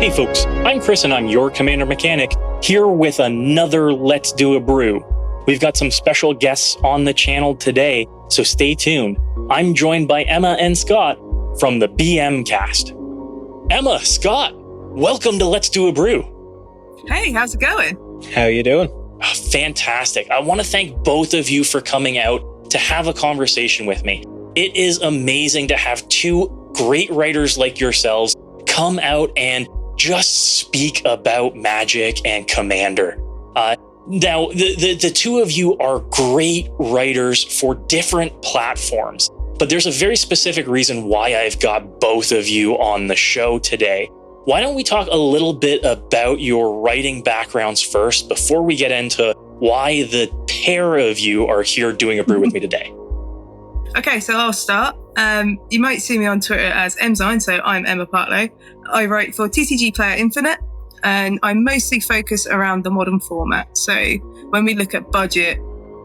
Hey folks, I'm Chris and I'm your Commander Mechanic, here with another Let's Do a Brew. We've got some special guests on the channel today, so stay tuned. I'm joined by Emma and Scott from the BM cast. Emma, Scott, welcome to Let's Do a Brew. Hey, how's it going? How are you doing? Fantastic. I want to thank both of you for coming out to have a conversation with me. It is amazing to have two great writers like yourselves come out and just speak about Magic and Commander. Now, the two of you are great writers for different platforms, but there's a very specific reason why I've got both of you on the show today. Why don't we talk a little bit about your writing backgrounds first before we get into why the pair of you are here doing a brew with me today? Okay, so I'll start. You might see me on Twitter as Emmmzyne, so I'm Emma Partlow. I write for TCG Player Infinite, and I mostly focus around the modern format. So when we look at budget,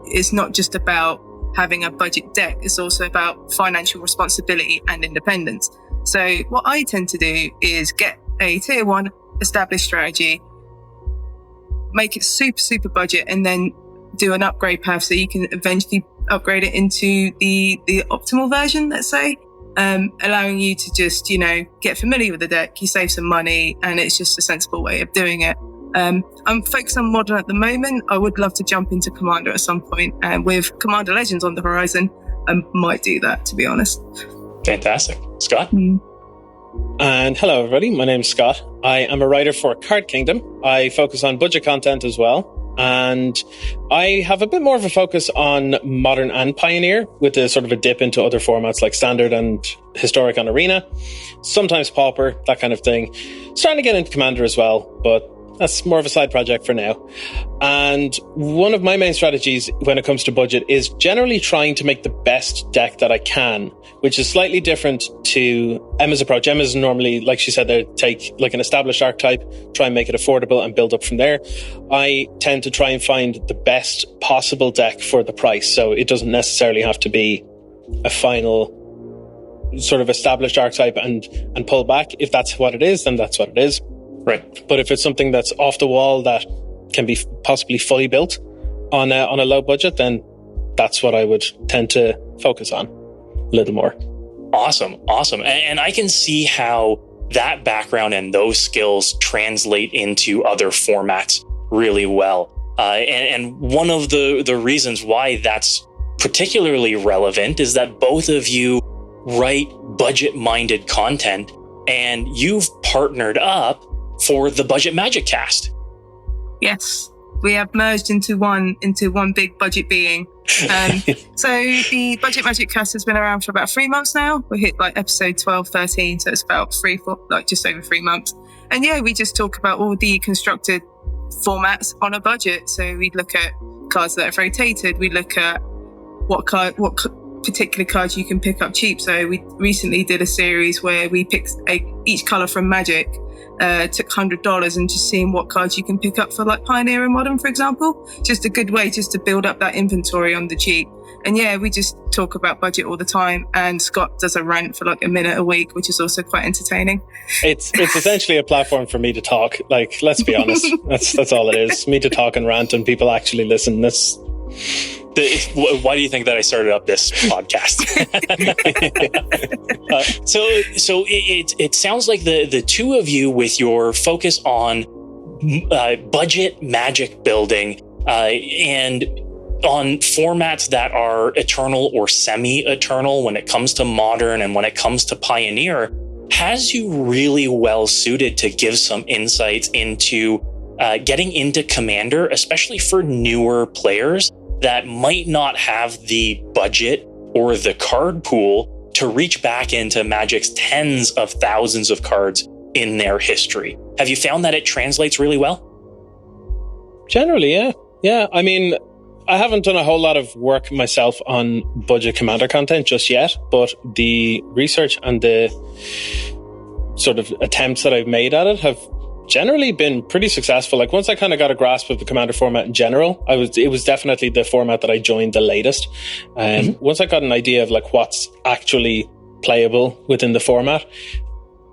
it's not just about having a budget deck, it's also about financial responsibility and independence. So what I tend to do is get a tier 1 established strategy, make it super budget, and then do an upgrade path so you can eventually upgrade it into the optimal version, let's say, allowing you to just, get familiar with the deck, you save some money, and it's just a sensible way of doing it. I'm focused on Modern at the moment. I would love to jump into Commander at some point, and with Commander Legends on the horizon, I might do that, to be honest. Fantastic. Scott? And hello, everybody. My name's Scott. I am a writer for Card Kingdom. I focus on budget content as well. And I have a bit more of a focus on Modern and Pioneer, with a sort of a dip into other formats like Standard and Historic on Arena, sometimes Pauper, that kind of thing. Starting to get into Commander as well, but that's more of a side project for now. And one of my main strategies when it comes to budget is generally trying to make the best deck that I can, which is slightly different to Emma's approach. Emma's normally, like she said, they take like an established archetype, try and make it affordable and build up from there. I tend to try and find the best possible deck for the price. So it doesn't necessarily have to be a final sort of established archetype and pull back. If that's what it is, then that's what it is. Right. But if it's something that's off the wall that can be possibly fully built on a low budget, then that's what I would tend to focus on a little more. Awesome. And I can see how that background and those skills translate into other formats really well. And one of the reasons why that's particularly relevant is that both of you write budget-minded content, and you've partnered up for the Budget Magic cast. Yes, we have merged into one big budget being. So the Budget Magic cast has been around for about 3 months now. We hit like episode 12, 13, so it's about just over 3 months. And yeah, we just talk about all the constructed formats on a budget. So we look at cards that have rotated. We look at what particular cards you can pick up cheap. So we recently did a series where we picked each color from Magic. Took $100 and just seeing what cards you can pick up for like Pioneer and Modern, for example. Just a good way just to build up that inventory on the cheap. And yeah, we just talk about budget all the time, and Scott does a rant for like a minute a week, which is also quite entertaining. It's essentially a platform for me to talk. Like, let's be honest, that's all it is. Me to talk and rant, and people actually listen. Why do you think that I started up this podcast? So it sounds like the two of you, with your focus on budget Magic building and on formats that are eternal or semi-eternal when it comes to Modern and when it comes to Pioneer, has you really well suited to give some insights into getting into Commander, especially for newer players that might not have the budget or the card pool to reach back into Magic's tens of thousands of cards in their history. Have you found that it translates really well? Generally, yeah. Yeah, I mean, I haven't done a whole lot of work myself on budget Commander content just yet, but the research and the sort of attempts that I've made at it have generally been pretty successful. Like, once I kind of got a grasp of the Commander format in general, it was definitely the format that I joined the latest. Once I got an idea of like what's actually playable within the format,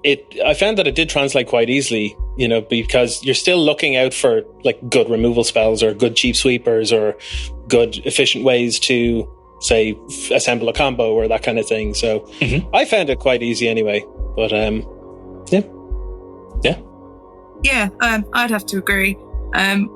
I found that it did translate quite easily, you know, because you're still looking out for like good removal spells or good cheap sweepers or good efficient ways to, say, assemble a combo or that kind of thing. So I found it quite easy anyway. But Yeah, I'd have to agree.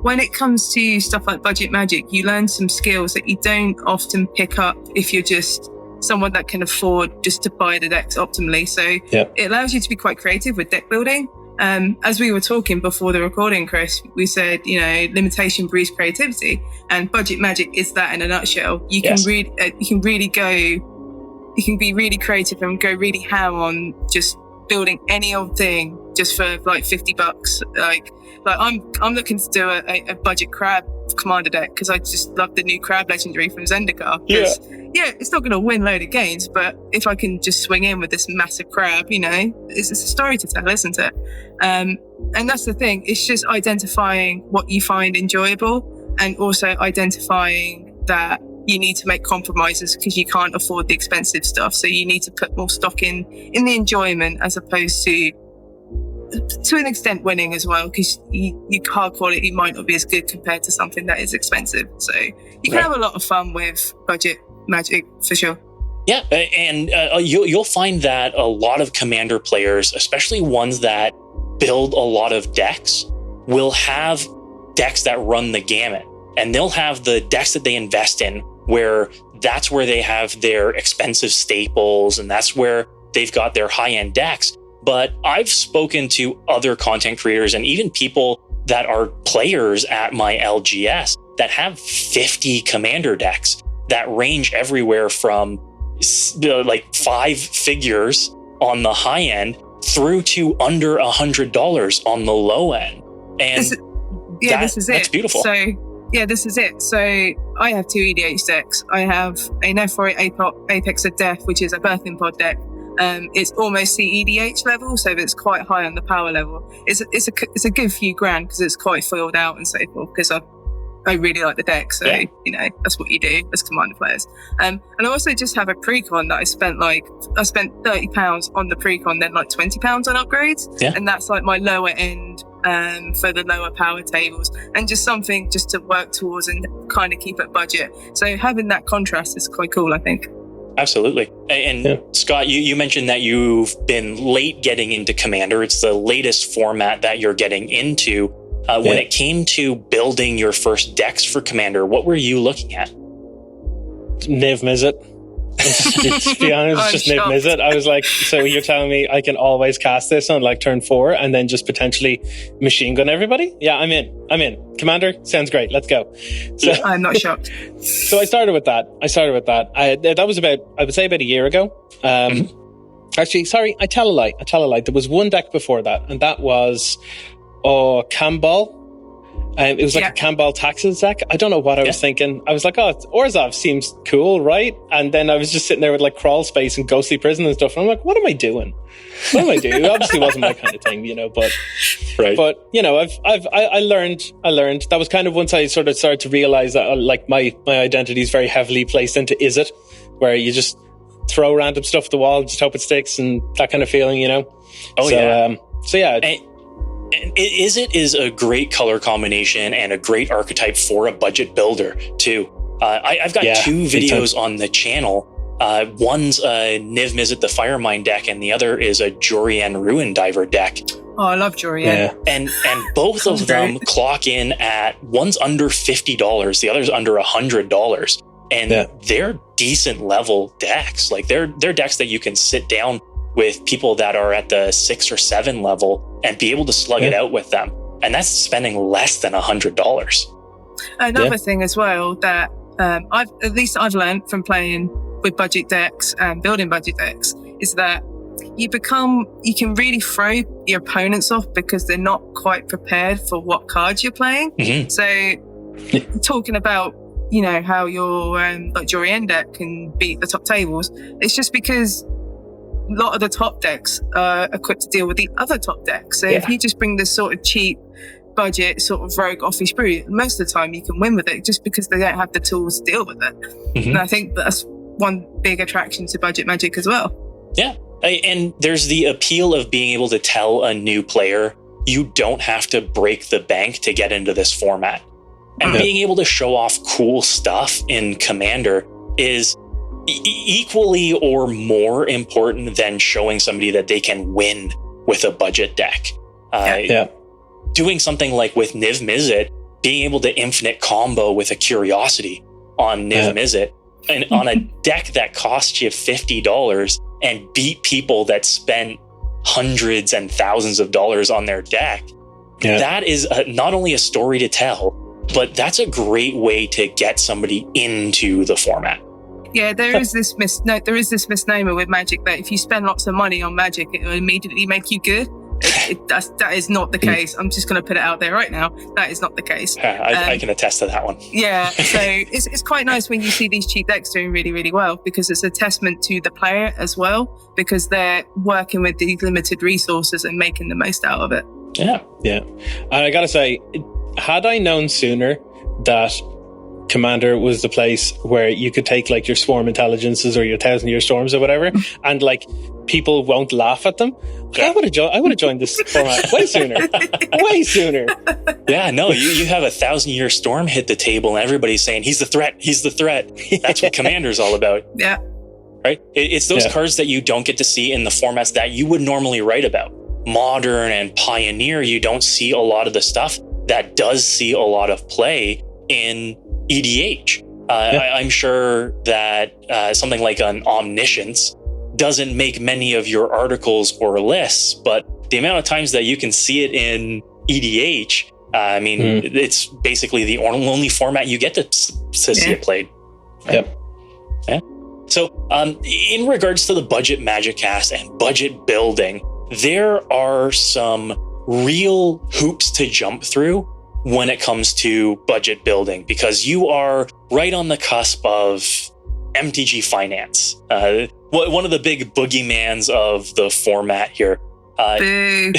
When it comes to stuff like budget magic, you learn some skills that you don't often pick up if you're just someone that can afford just to buy the decks optimally. So it allows you to be quite creative with deck building. As we were talking before the recording, Chris, we said, you know, limitation breeds creativity, and budget magic is that in a nutshell. You can really, you can be really creative and go really ham on just building any old thing just for like $50. Like I'm looking to do a budget crab commander deck because I just love the new crab legendary from Zendikar. Yeah, it's not going to win load of games, but if I can just swing in with this massive crab, you know, it's a story to tell, isn't it? And that's the thing. It's just identifying what you find enjoyable and also identifying that you need to make compromises because you can't afford the expensive stuff. So you need to put more stock in the enjoyment as opposed to an extent winning as well, because your hard quality might not be as good compared to something that is expensive. So you can have a lot of fun with budget magic for sure. Yeah, and you'll find that a lot of Commander players, especially ones that build a lot of decks, will have decks that run the gamut. And they'll have the decks that they invest in where that's where they have their expensive staples and that's where they've got their high-end decks. But I've spoken to other content creators and even people that are players at my LGS that have 50 Commander decks that range everywhere from like 5 figures on the high end through to under $100 on the low end. And this is it. That's beautiful. This is it. So I have 2 EDH decks. I have a Nephroid Apex of Death, which is a Birthing Pod deck. It's almost the EDH level, so it's quite high on the power level. It's a good few grand because it's quite filled out and so forth, because I really like the deck, so you know, that's what you do as Commander players. And I also just have a pre-con that I spent £30 on the pre-con, then like £20 on upgrades, and that's like my lower end for the lower power tables, and just something just to work towards and kind of keep it budget. So having that contrast is quite cool, I think. Absolutely. And Scott, you mentioned that you've been late getting into Commander. It's the latest format that you're getting into. When it came to building your first decks for Commander, what were you looking at? Niv Mizzet. To be honest, just Niv Mizzet. I was like, so you're telling me I can always cast this on like turn 4 and then just potentially machine gun everybody? Yeah, I'm in. Commander, sounds great. Let's go. So, I'm not shocked. So I started with that. That was about a year ago. Actually, sorry, I tell a lie. There was one deck before that, and that was Kambal. It was like a Kambal Taxes deck. I don't know what I was thinking. I was like, Orzhov seems cool, right? And then I was just sitting there with like Crawl Space and Ghostly Prison and stuff. And I'm like, what am I doing? It obviously wasn't my kind of thing, you know, but you know, I learned. That was kind of once I sort of started to realize that like my identity is very heavily placed into Izzet, where you just throw random stuff at the wall and just hope it sticks and that kind of feeling, you know? And Izzet is a great color combination and a great archetype for a budget builder too. I've got 2 videos on the channel. One's a Niv Mizzet the Firemind deck, and the other is a Jorian Ruin Diver deck. Oh, I love Jorian. Yeah. And both of them clock in at, one's under $50, the other's under $100. And they're decent level decks. Like they're decks that you can sit down with people that are at the 6 or 7 level and be able to slug it out with them. And that's spending less than $100. Another thing as well that I've learned from playing with budget decks and building budget decks is that you can really throw your opponents off because they're not quite prepared for what cards you're playing. So talking about, you know, how your like Jorian deck can beat the top tables, it's just because a lot of the top decks are equipped to deal with the other top decks. So if you just bring this sort of cheap budget sort of rogue office brew, most of the time you can win with it just because they don't have the tools to deal with it. And I think that's one big attraction to budget magic as well. Yeah. And there's the appeal of being able to tell a new player, you don't have to break the bank to get into this format. And being able to show off cool stuff in Commander is equally or more important than showing somebody that they can win with a budget deck. Doing something like with Niv Mizzet, being able to infinite combo with a Curiosity on Niv Mizzet, and on a deck that costs you $50 and beat people that spent hundreds and thousands of dollars on their deck. That is not only a story to tell, but that's a great way to get somebody into the format. Yeah, there is this misnomer with Magic that if you spend lots of money on Magic, it will immediately make you good. That is not the case. I'm just going to put it out there right now. That is not the case. I can attest to that one. Yeah, so it's quite nice when you see these cheap decks doing really, really well, because it's a testament to the player as well, because they're working with these limited resources and making the most out of it. Yeah. And I got to say, had I known sooner that Commander was the place where you could take like your Swarm Intelligences or your 1,000-Year Storms or whatever, and like people won't laugh at them, I would have joined this format way sooner. Yeah, no, you have 1,000-Year Storm hit the table and everybody's saying he's the threat. That's what Commander's all about. Yeah. Right? It's those cards that you don't get to see in the formats that you would normally write about. Modern and Pioneer, you don't see a lot of the stuff that does see a lot of play in EDH. I'm sure that something like an Omniscience doesn't make many of your articles or lists, but the amount of times that you can see it in EDH, it's basically the only format you get to see it played. Right? Yeah. So in regards to the budget Magic cast and budget building, there are some real hoops to jump through when it comes to budget building, because you are right on the cusp of MTG finance. One of the big boogeymans of the format here. And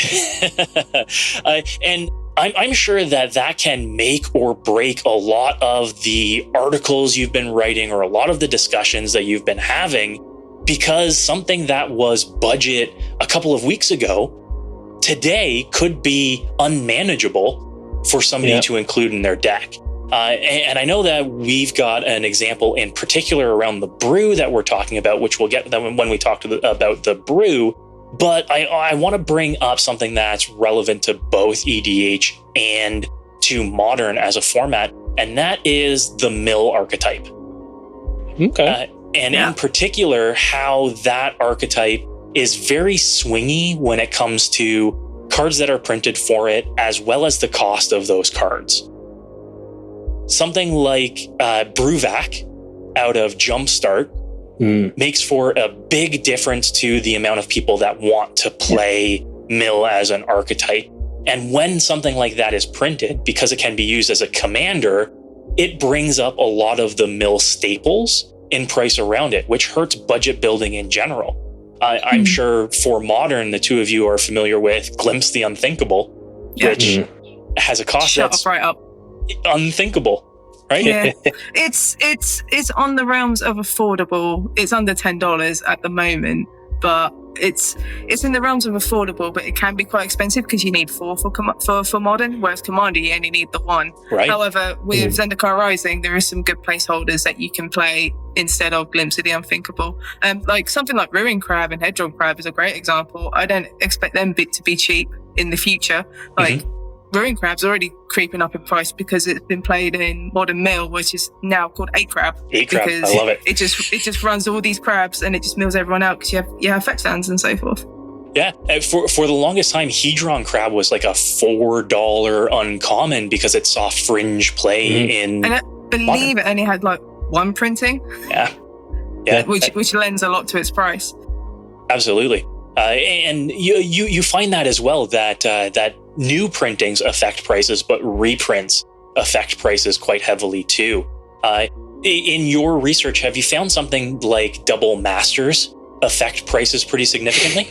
I'm sure that can make or break a lot of the articles you've been writing or a lot of the discussions that you've been having, because something that was budget a couple of weeks ago, today could be unmanageable for somebody to include in their deck. And I know that we've got an example in particular around the Brew that we're talking about, which we'll get when we talk about the Brew. But I want to bring up something that's relevant to both EDH and to Modern as a format, and that is the mill archetype. Okay. In particular, how that archetype is very swingy when it comes to cards that are printed for it, as well as the cost of those cards. Something like Brewvac out of Jumpstart makes for a big difference to the amount of people that want to play mill as an archetype. And when something like that is printed, because it can be used as a commander, it brings up a lot of the mill staples in price around it, which hurts budget building in general. I'm sure for Modern, the two of you are familiar with Glimpse the Unthinkable, which has a cost that's right up. Unthinkable, right? Yeah, it's on the realms of affordable. It's under $10 at the moment, but it's in the realms of affordable. But it can be quite expensive because you need 4 for Modern, whereas Commander you only need the 1. Right. However, with Zendikar Rising, there is some good placeholders that you can play instead of Glimpse of the Unthinkable. Like something like Ruin Crab and Hedgehog Crab is a great example. I don't expect them to be cheap in the future. Like Ruin Crab's already creeping up in price because it's been played in Modern Mill, which is now called 8 Crab. 8 Crab, I love it. It just runs all these crabs and it just mills everyone out because you have fetch lands and so forth. Yeah, for the longest time, Hedron Crab was like a $4 uncommon because it saw fringe play in. And I believe it only had like 1 printing. Yeah. Which lends a lot to its price. Absolutely. And you find that as well, that new printings affect prices, but reprints affect prices quite heavily too. In your research, have you found something like double masters affect prices pretty significantly?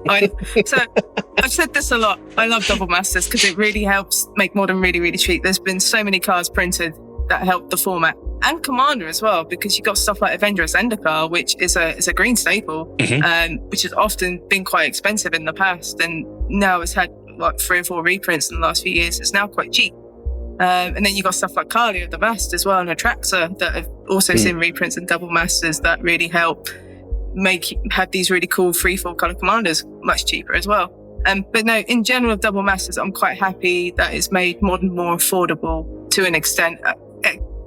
I've said this a lot. I love double masters because it really helps make Modern really, really cheap. There's been so many cards printed that help the format. And Commander as well, because you've got stuff like Avenger's Zendikar, which is a green staple, which has often been quite expensive in the past, and now it's had like 3 or 4 reprints in the last few years. It's now quite cheap. And then you've got stuff like Kalia, the Vast as well, and Atraxa that have also seen reprints and double masters that really help have these really cool 3/4 color commanders much cheaper as well. But no, in general, double masters, I'm quite happy that it's made Modern more affordable to an extent,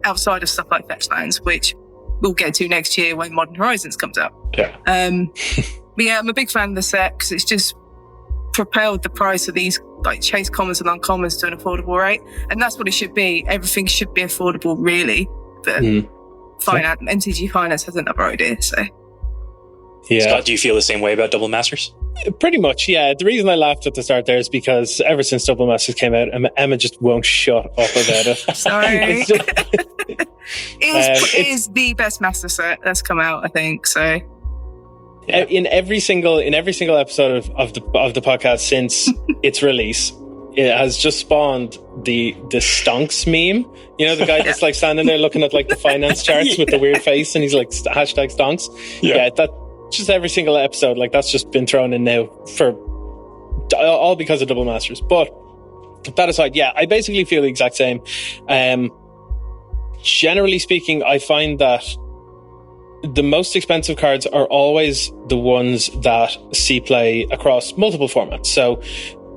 outside of stuff like fetch lands, which we'll get to next year when Modern Horizons comes out. Yeah. But yeah, I'm a big fan of the set because it's just propelled the price of these like chase commons and uncommons to an affordable rate, and that's what it should be. Everything should be affordable, really. But MTG Finance has another idea. So, yeah. Scott, do you feel the same way about double masters? Pretty much, yeah. The reason I laughed at the start there is because ever since Double Masters came out, Emma just won't shut up about it. Sorry. It is the best master set that's come out, I think. So, in every single episode of the podcast since its release, it has just spawned the stonks meme. You know, the guy that's like standing there looking at like the finance charts with the weird face, and he's like #stonks. Yeah, that. Just every single episode, like that's just been thrown in now for all because of Double Masters. But that aside, yeah, I basically feel the exact same. Generally speaking, I find that the most expensive cards are always the ones that see play across multiple formats. So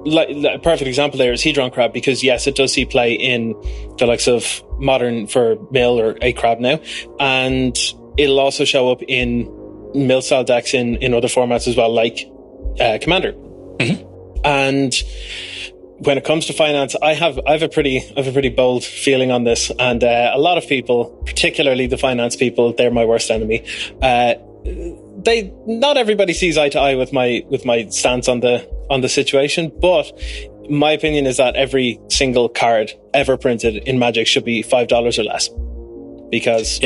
like a perfect example there is Hedron Crab, because yes, it does see play in the likes of Modern for Mill or 8 Crab now, and it'll also show up in mill style decks in other formats as well, like Commander. And when it comes to finance, I have a pretty bold feeling on this, and a lot of people, particularly the finance people, they're my worst enemy. Not everybody sees eye to eye with my stance on the situation, but my opinion is that every single card ever printed in Magic should be $5 or less, because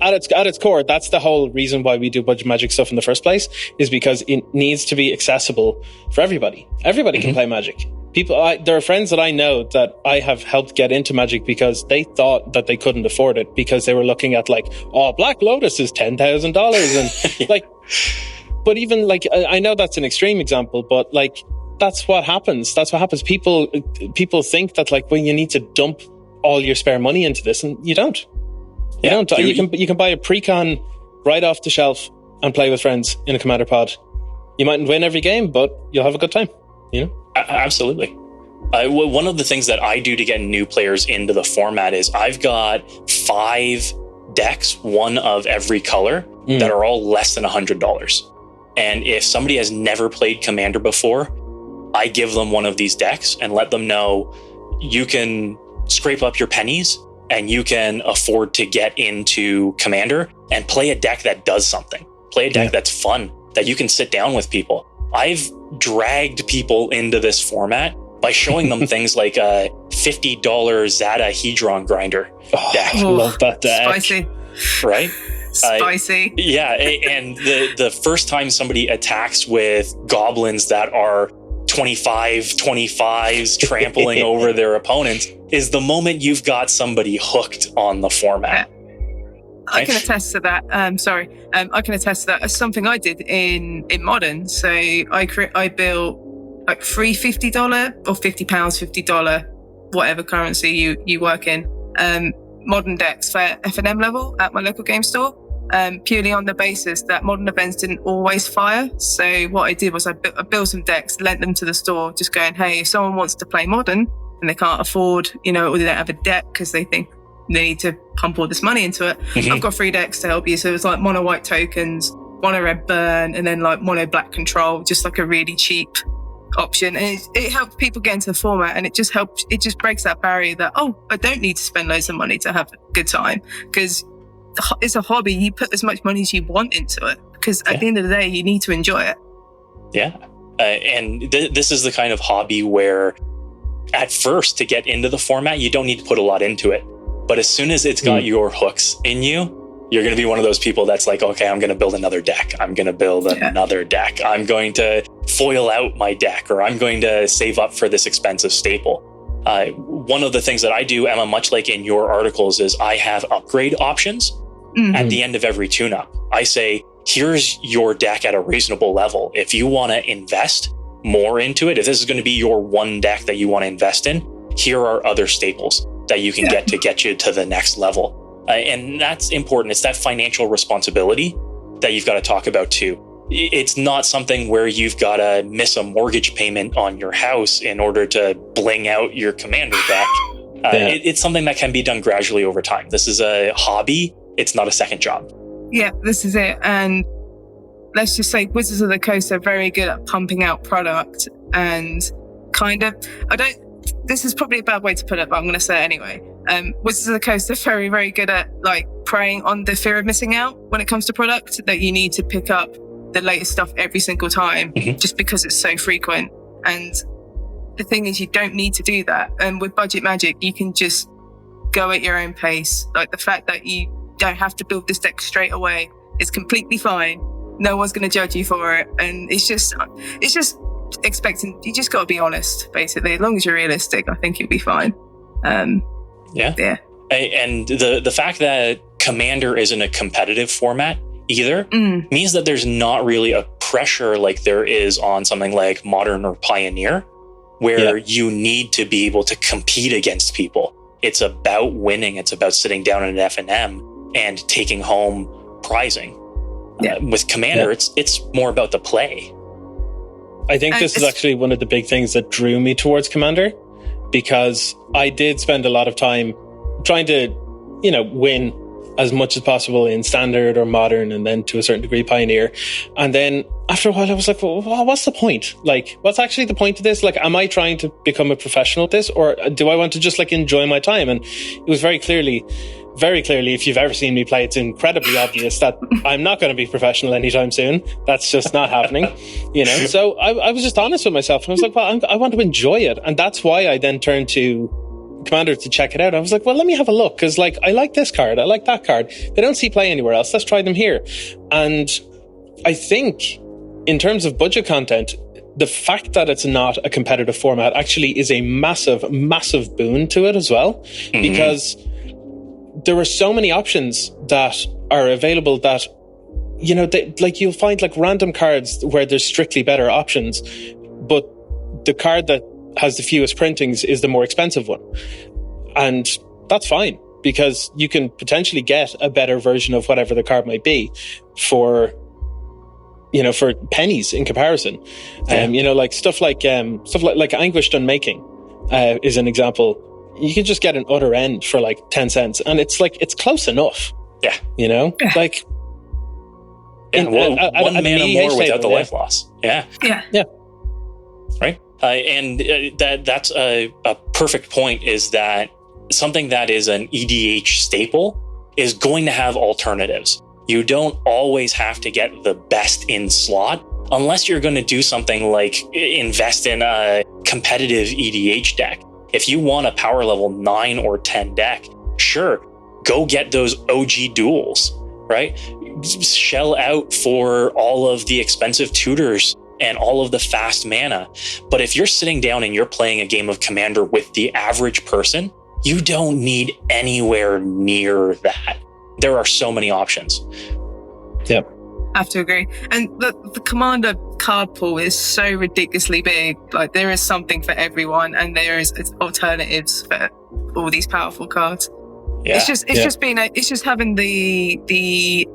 at its core, that's the whole reason why we do budget Magic stuff in the first place, is because it needs to be accessible for everybody. Everybody can play Magic. There are friends that I know that I have helped get into Magic because they thought that they couldn't afford it, because they were looking at like, Black Lotus is $10,000 and like, but even like, I know that's an extreme example, but like, that's what happens. People think that like, well, you need to dump all your spare money into this, and you don't. You can buy a Precon right off the shelf and play with friends in a Commander pod. You mightn't win every game, but you'll have a good time. You know, absolutely. One of the things that I do to get new players into the format is I've got 5 decks, one of every color, that are all less than $100. And if somebody has never played Commander before, I give them one of these decks and let them know you can scrape up your pennies and you can afford to get into Commander and play a deck that does something. Play a deck that's fun, that you can sit down with people. I've dragged people into this format by showing them things like a $50 Zada Hedron Grinder deck. Love that deck. Spicy. Right? Spicy. And the first time somebody attacks with goblins that are 25s trampling over their opponents is the moment you've got somebody hooked on the format. I can attest to that. I can attest to that. It's something I did in Modern. So I built like $3 $50 or £50, $50, whatever currency you work in, Modern decks for F&M level at my local game store. Purely on the basis that Modern events didn't always fire. So what I did was I built some decks, lent them to the store, just going, hey, if someone wants to play Modern and they can't afford, or they don't have a deck because they think they need to pump all this money into it, I've got 3 decks to help you. So it's like mono white tokens, mono red burn, and then like mono black control, just like a really cheap option. And it helps people get into the format, and it just breaks that barrier that, I don't need to spend loads of money to have a good time, because it's a hobby. You put as much money as you want into it, because at the end of the day, you need to enjoy it. Yeah. And this is the kind of hobby where at first, to get into the format, you don't need to put a lot into it. But as soon as it's got your hooks in you, you're going to be one of those people that's like, okay, I'm going to build another deck. I'm going to build another deck. I'm going to foil out my deck, or I'm going to save up for this expensive staple. one of the things that I do, Emma, much like in your articles, is I have upgrade options at the end of every tune-up. I say, here's your deck at a reasonable level. If you want to invest more into it, if this is going to be your one deck that you want to invest in, here are other staples that you can get you to the next level. And that's important. It's that financial responsibility that you've got to talk about too. It's not something where you've got to miss a mortgage payment on your house in order to bling out your commander deck. It's something that can be done gradually over time. This is a hobby. It's not a second job. Yeah, this is it. And let's just say Wizards of the Coast are very good at pumping out product and this is probably a bad way to put it, but I'm going to say it anyway. Wizards of the Coast are very, very good at like preying on the fear of missing out when it comes to product, that you need to pick up the latest stuff every single time just because it's so frequent. And the thing is, you don't need to do that. And with budget magic, you can just go at your own pace. Like the fact that you don't have to build this deck straight away is completely fine. No one's going to judge you for it. And it's just expecting, you just got to be honest, basically. As long as you're realistic, I think you'll be fine. Yeah. And the fact that Commander isn't a competitive format either means that there's not really a pressure like there is on something like Modern or Pioneer, where you need to be able to compete against people. It's about winning. It's about sitting down in an F&M and taking home prizing. With Commander, it's more about the play. I think this is actually one of the big things that drew me towards Commander, because I did spend a lot of time trying to, win as much as possible in Standard or Modern, and then to a certain degree Pioneer. And then after a while I was like, well, what's the point? Like, what's actually the point of this? Like, am I trying to become a professional at this, or do I want to just like enjoy my time? And it was very clearly, if you've ever seen me play, it's incredibly obvious that I'm not going to be professional anytime soon. That's just not happening, So I was just honest with myself, and I was like, well, I want to enjoy it. And that's why I then turned to Commander to check it out. I was like, well, let me have a look, because like, I like this card, I like that card. They don't see play anywhere else. Let's try them here. And I think in terms of budget content, the fact that it's not a competitive format actually is a massive, massive boon to it as well, because there are so many options that are available that, you'll find like random cards where there's strictly better options, but the card that has the fewest printings is the more expensive one. And that's fine, because you can potentially get a better version of whatever the card might be for pennies in comparison. Like stuff like Anguished Unmaking is an example. You can just get an other end for like 10 cents, and it's like, it's close enough. Yeah. Like, one mana more without the life loss. Yeah. Right. That's a perfect point, is that something that is an EDH staple is going to have alternatives. You don't always have to get the best in slot unless you're going to do something like invest in a competitive EDH deck. If you want a power level 9 or 10 deck, sure, go get those OG duels, right? Shell out for all of the expensive tutors and all of the fast mana. But if you're sitting down and you're playing a game of Commander with the average person, you don't need anywhere near that. There are so many options. Yep. I have to agree. And the Commander card pool is so ridiculously big. Like, there is something for everyone, and there is alternatives for all these powerful cards. Yeah. It's just having the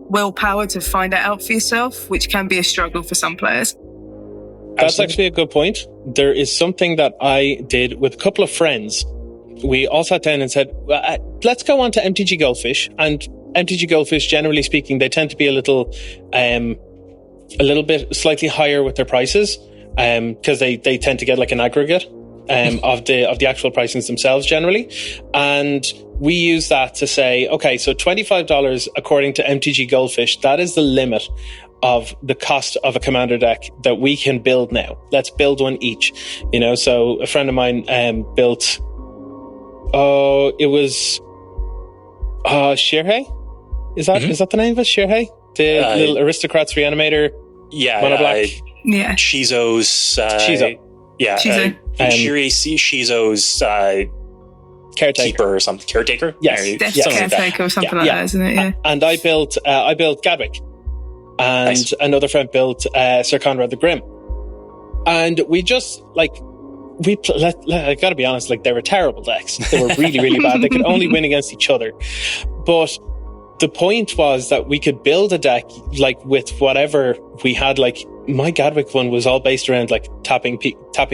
willpower to find it out for yourself, which can be a struggle for some players. That's actually a good point. There is something that I did with a couple of friends. We all sat down and said, let's go on to MTG Goldfish. And MTG Goldfish, generally speaking, they tend to be a little bit slightly higher with their prices, because they tend to get like an aggregate of the actual pricings themselves generally. And we use that to say, okay, so $25 according to MTG Goldfish, that is the limit of the cost of a Commander deck that we can build now. Let's build one each. So a friend of mine built, it was Shirhei? Is that the name of it? Shirhei? The little Aristocrats Reanimator? Yeah. Mono black? Chizo's... Chizo. Yeah, Shirei Shizo's caretaker keeper or something. Caretaker? Yes, caretaker or something like that, isn't it? Yeah. And I built Gadwick. And another friend built Sir Conrad the Grim. And we just, like, I gotta be honest, like, they were terrible decks. They were really, really bad. They could only win against each other. But the point was that we could build a deck, like, with whatever we had. Like, my Gadwick one was all based around, like, tapping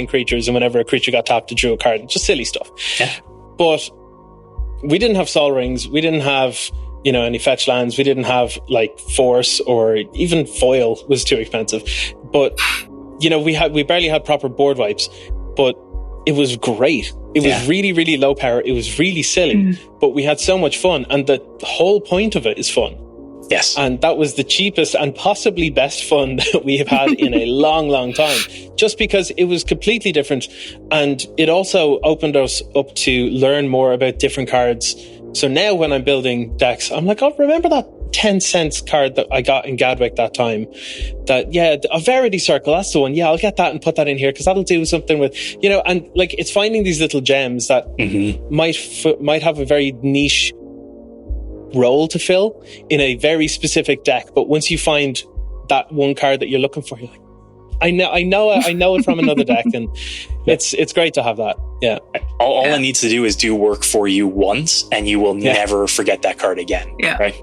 creatures, and whenever a creature got tapped, it drew a card. Just silly stuff. Yeah. But we didn't have Sol Rings. We didn't have, any fetch lands. We didn't have, like, Force, or even Foil was too expensive. But, we barely had proper board wipes. But it was great. It was really, really low power. It was really silly, but we had so much fun. And the whole point of it is fun. Yes. And that was the cheapest and possibly best fun that we have had in a long, long time, just because it was completely different. And it also opened us up to learn more about different cards. So now when I'm building decks, I'm like, oh, remember that 10 cents card that I got in Gadwick that time? A Verity Circle, that's the one. Yeah, I'll get that and put that in here because that'll do something with, and like, it's finding these little gems that might have a very niche role to fill in a very specific deck. But once you find that one card that you're looking for, you're like, I know it from another deck, and it's great to have that. Yeah. All it needs to do is do work for you once, and you will never forget that card again. Yeah. Right.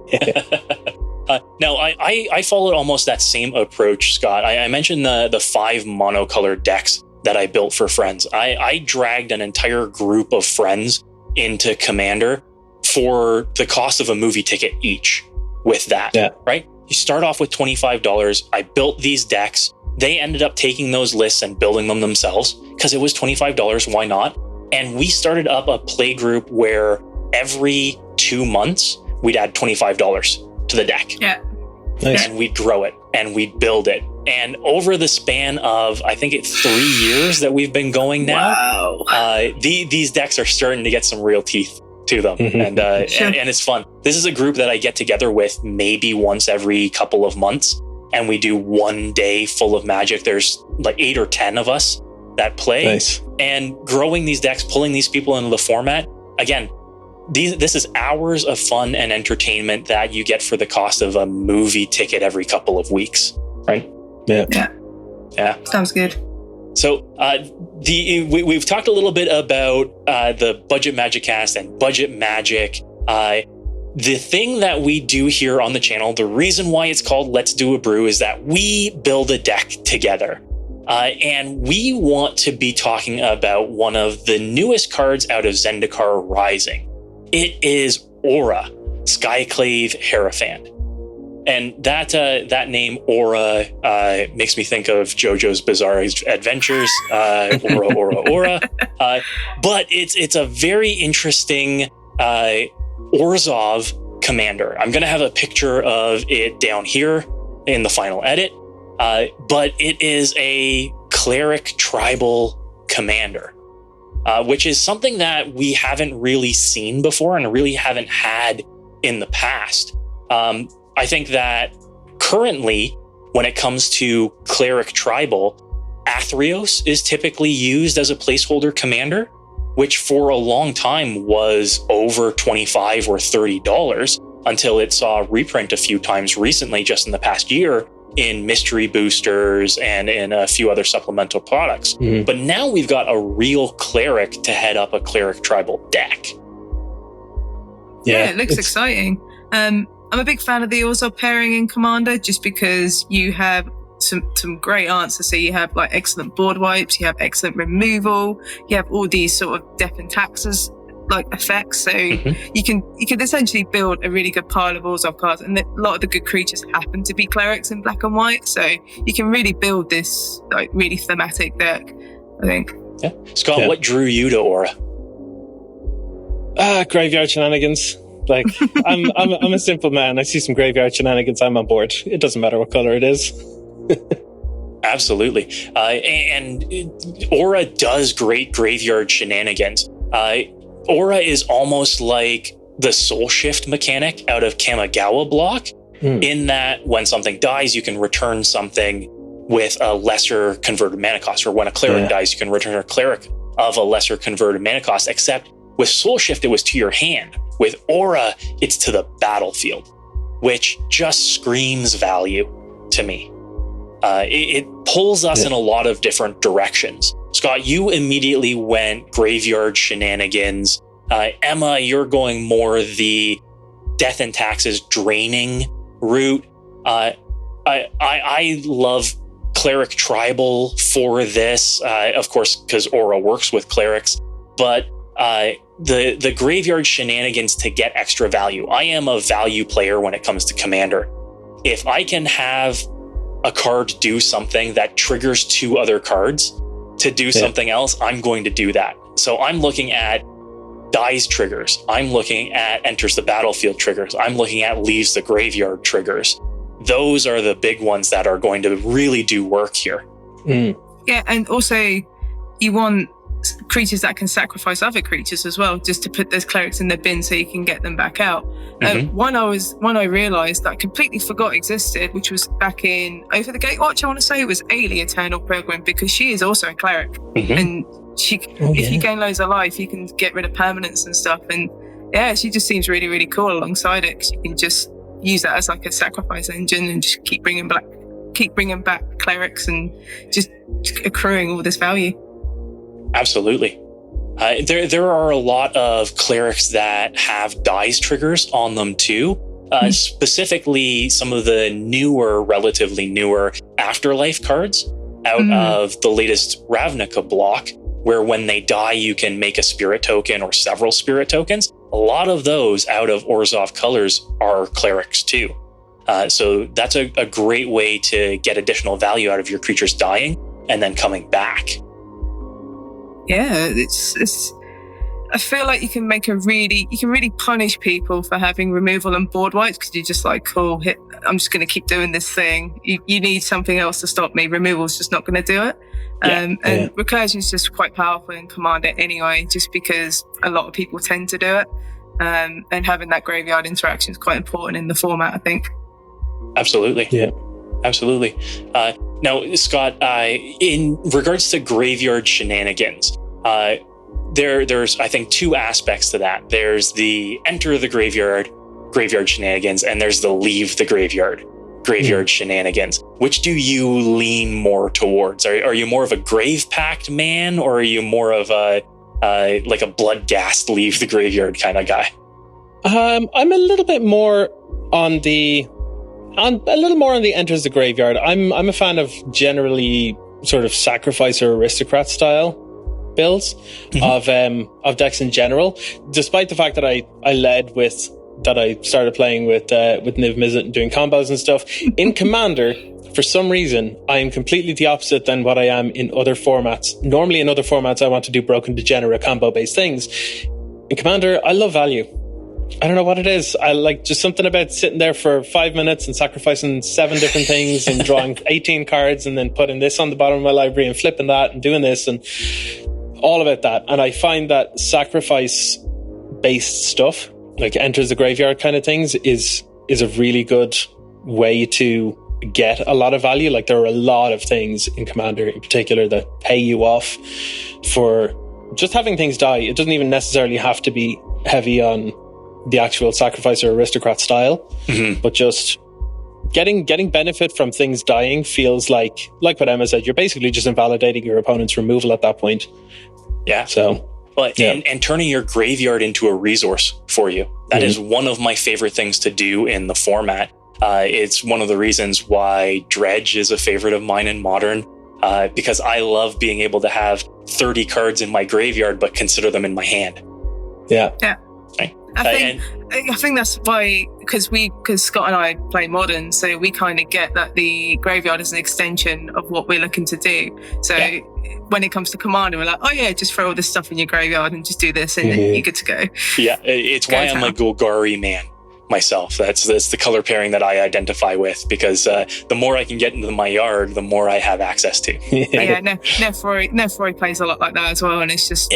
Now, I followed almost that same approach, Scott. I mentioned the 5 monocolored decks that I built for friends. I dragged an entire group of friends into Commander for the cost of a movie ticket each with that. Yeah. Right? You start off with $25. I built these decks. They ended up taking those lists and building them themselves because it was $25. Why not? And we started up a play group where every 2 months we'd add $25 to the deck. Yeah. Nice. And we'd grow it and we'd build it. And over the span of, I think it's 3 years that we've been going now, these decks are starting to get some real teeth to them. And it's fun. This is a group that I get together with maybe once every couple of months. And we do 1 day full of Magic. There's like 8 or 10 of us that play. Nice. And growing these decks, pulling these people into the format. Again, this is hours of fun and entertainment that you get for the cost of a movie ticket every couple of weeks. Right? Yeah. Sounds good. So we've talked a little bit about the Budget Magic cast and Budget Magic. The thing that we do here on the channel, the reason why it's called Let's Do a Brew, is that we build a deck together. And we want to be talking about one of the newest cards out of Zendikar Rising. It is Orah, Skyclave Hierophant. And that name, Orah, makes me think of JoJo's Bizarre Adventures, Orah. But it's a very interesting Orzhov commander. I'm going to have a picture of it down here in the final edit. But it is a Cleric tribal commander, which is something that we haven't really seen before and really haven't had in the past. I think that currently, when it comes to Cleric tribal, Athreos is typically used as a placeholder commander, which for a long time was over $25 or $30 until it saw a reprint a few times recently, just in the past year, in mystery boosters and in a few other supplemental products. But now we've got a real Cleric to head up a Cleric tribal deck. Yeah, it looks exciting. I'm a big fan of the Orzhov pairing in Commander, just because you have some great answers. So you have like excellent board wipes, you have excellent removal, you have all these sort of death and taxes like effects. So you can essentially build a really good pile of Orzhov cards, and a lot of the good creatures happen to be Clerics in black and white. So you can really build this like really thematic deck, I think. Yeah. Scott, what drew you to Orah? Graveyard Shenanigans. Like, I'm a simple man. I see some Graveyard Shenanigans, I'm on board. It doesn't matter what color it is. Absolutely. And Orah does great Graveyard Shenanigans. Orah is almost like the Soul Shift mechanic out of Kamigawa block, in that when something dies, you can return something with a lesser converted mana cost, or when a cleric dies, you can return a cleric of a lesser converted mana cost, except with Soul Shift, it was to your hand. With Orah, it's to the battlefield, which just screams value to me. It pulls us in a lot of different directions. Scott, you immediately went Graveyard Shenanigans. Emma, you're going more the Death and Taxes draining route. I love Cleric Tribal for this, of course, because Orah works with clerics, but the Graveyard Shenanigans to get extra value. I am a value player when it comes to Commander. If I can have a card do something that triggers 2 other cards to do something else, I'm going to do that. So I'm looking at dies triggers. I'm looking at enters the battlefield triggers. I'm looking at leaves the graveyard triggers. Those are the big ones that are going to really do work here. Yeah, and also you want creatures that can sacrifice other creatures as well, just to put those clerics in the bin so you can get them back out. One I realised that I completely forgot existed, which was back in Over the Gatewatch, I want to say, it was Ailey Eternal Pilgrim, because she is also a cleric. And if you gain loads of life, you can get rid of permanents and stuff. And yeah, she just seems really, really cool alongside it, because you can just use that as like a sacrifice engine and just keep bringing back clerics and just accruing all this value. Absolutely. There are a lot of clerics that have dies triggers on them too. Specifically, some of the relatively newer Afterlife cards out of the latest Ravnica block, where when they die, you can make a spirit token or several spirit tokens. A lot of those out of Orzhov colors are clerics too. So that's a great way to get additional value out of your creatures dying and then coming back. Yeah, it's. I feel like you can really punish people for having removal and board wipes, because you're just like, cool, I'm just going to keep doing this thing. You need something else to stop me. Removal's just not going to do it. And recursion is just quite powerful in Commander anyway, just because a lot of people tend to do it. And having that graveyard interaction is quite important in the format, I think. Absolutely. Yeah. Absolutely. Now, Scott, in regards to Graveyard Shenanigans, there's, I think, 2 aspects to that. There's the enter the graveyard Shenanigans, and there's the leave the graveyard Shenanigans. Which do you lean more towards? Are you more of a Grave Pact man, or are you more of a like a Bloodghast leave the graveyard kind of guy? I'm a little bit more on the enters the graveyard. I'm a fan of generally sort of sacrifice or aristocrat style builds of decks in general, despite the fact that I started playing with Niv Mizzet and doing combos and stuff. In Commander, for some reason, I am completely the opposite than what I am in other formats. Normally in other formats, I want to do Broken Degenerate combo-based things. In Commander, I love value. I don't know what it is. I like just something about sitting there for 5 minutes and sacrificing 7 different things and drawing 18 cards and then putting this on the bottom of my library and flipping that and doing this and all about that. And I find that sacrifice-based stuff, like enters the graveyard kind of things, is a really good way to get a lot of value. Like, there are a lot of things in Commander in particular that pay you off for just having things die. It doesn't even necessarily have to be heavy on the actual sacrifice or aristocrat style, but just getting benefit from things dying feels like what Emma said, you're basically just invalidating your opponent's removal at that point. Yeah. So, and turning your graveyard into a resource for you. That is one of my favorite things to do in the format. It's one of the reasons why Dredge is a favorite of mine in Modern, because I love being able to have 30 cards in my graveyard, but consider them in my hand. Yeah. Yeah. Right. I think that's why, because Scott and I play Modern, so we kind of get that the graveyard is an extension of what we're looking to do. So when it comes to Commander, we're like, oh yeah, just throw all this stuff in your graveyard and just do this, and you're good to go. Yeah, it's why I'm a Golgari man myself. That's the color pairing that I identify with, because the more I can get into my yard, the more I have access to. Nefroy plays a lot like that as well, and it's just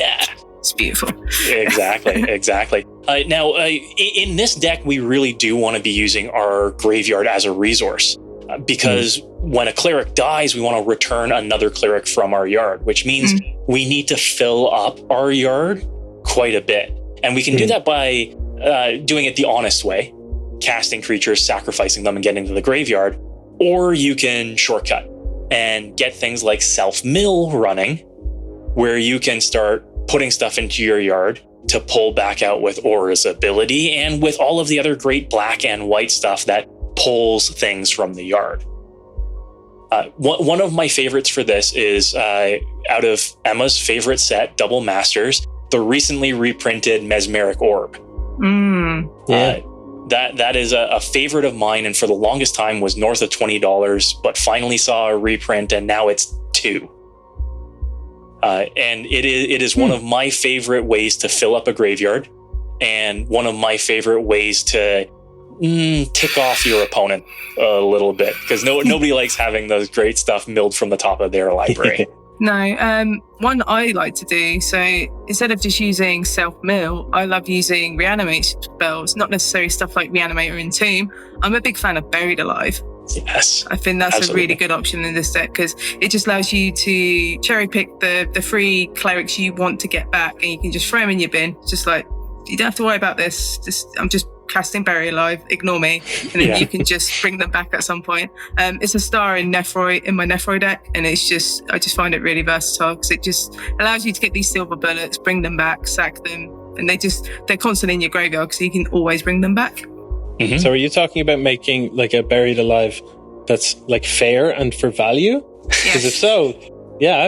it's beautiful. Exactly. Now, in this deck, we really do want to be using our graveyard as a resource. because when a cleric dies, we want to return another cleric from our yard, which means we need to fill up our yard quite a bit. And we can do that by doing it the honest way, casting creatures, sacrificing them, and getting to the graveyard. Or you can shortcut and get things like self-mill running, where you can start putting stuff into your yard to pull back out with Orah's ability and with all of the other great black and white stuff that pulls things from the yard. One of my favorites for this is out of Emma's favorite set, Double Masters, the recently reprinted Mesmeric Orb. That is a favorite of mine, and for the longest time was north of $20, but finally saw a reprint, and now it's $2. And it is one of my favorite ways to fill up a graveyard, and one of my favorite ways to tick off your opponent a little bit, because nobody likes having those great stuff milled from the top of their library. No, one I like to do, so instead of just using self-mill, I love using reanimate spells, not necessarily stuff like Reanimate or Entomb. I'm a big fan of Buried Alive. Yes. I think that's absolutely a really good option in this deck, because it just allows you to cherry pick the free clerics you want to get back, and you can just throw them in your bin. Just like, you don't have to worry about this. I'm just casting Bury Alive, ignore me, and then you can just bring them back at some point. It's a star in Nephroi, in my Nephroi deck, and I just find it really versatile, because it just allows you to get these silver bullets, bring them back, sack them, and they're constantly in your graveyard, so you can always bring them back. So are you talking about making like a Buried Alive that's like fair and for value? Because if so, yeah,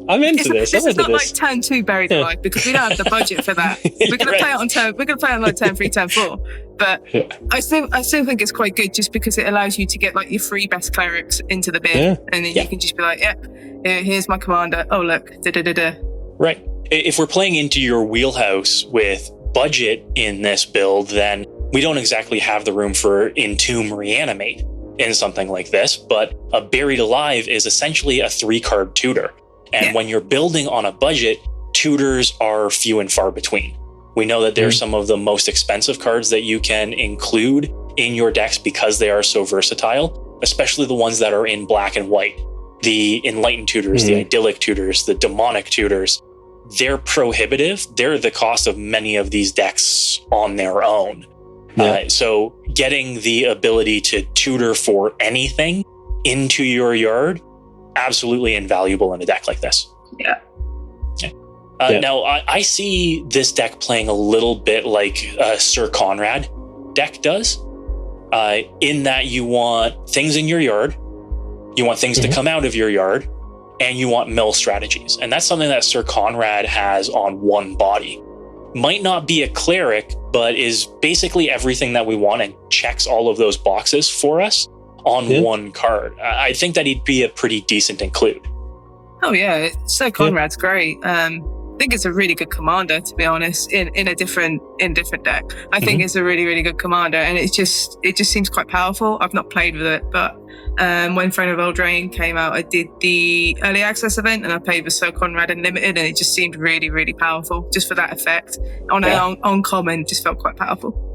I'm into this. This is not like turn 2 Buried Alive, because we don't have the budget for that. We're gonna play it on like turn 3, turn 4. But I still think it's quite good, just because it allows you to get like your 3 best clerics into the bin, and then you can just be like, here's my commander. Oh look, Right. If we're playing into your wheelhouse with budget in this build, then we don't exactly have the room for Entomb Reanimate in something like this, but a Buried Alive is essentially a 3-card tutor. And when you're building on a budget, tutors are few and far between. We know that they're some of the most expensive cards that you can include in your decks because they are so versatile, especially the ones that are in black and white. The Enlightened tutors, the Idyllic tutors, the Demonic tutors, they're prohibitive. They're the cost of many of these decks on their own. So getting the ability to tutor for anything into your yard, absolutely invaluable in a deck like this. Now, I see this deck playing a little bit like Sir Conrad deck does, in that you want things in your yard, you want things to come out of your yard, and you want mill strategies. And that's something that Sir Conrad has on one body. Might not be a cleric, but is basically everything that we want and checks all of those boxes for us on one card. I think that he'd be a pretty decent include. Oh yeah, Sir Conrad's great. I think it's a really good commander, to be honest, in a different deck. I think it's a really, really good commander, and it just seems quite powerful. I've not played with it, but when Throne of Eldraine came out, I did the early access event, and I played with Sir Conrad Unlimited, and it just seemed really, really powerful just for that effect. On an uncommon, just felt quite powerful.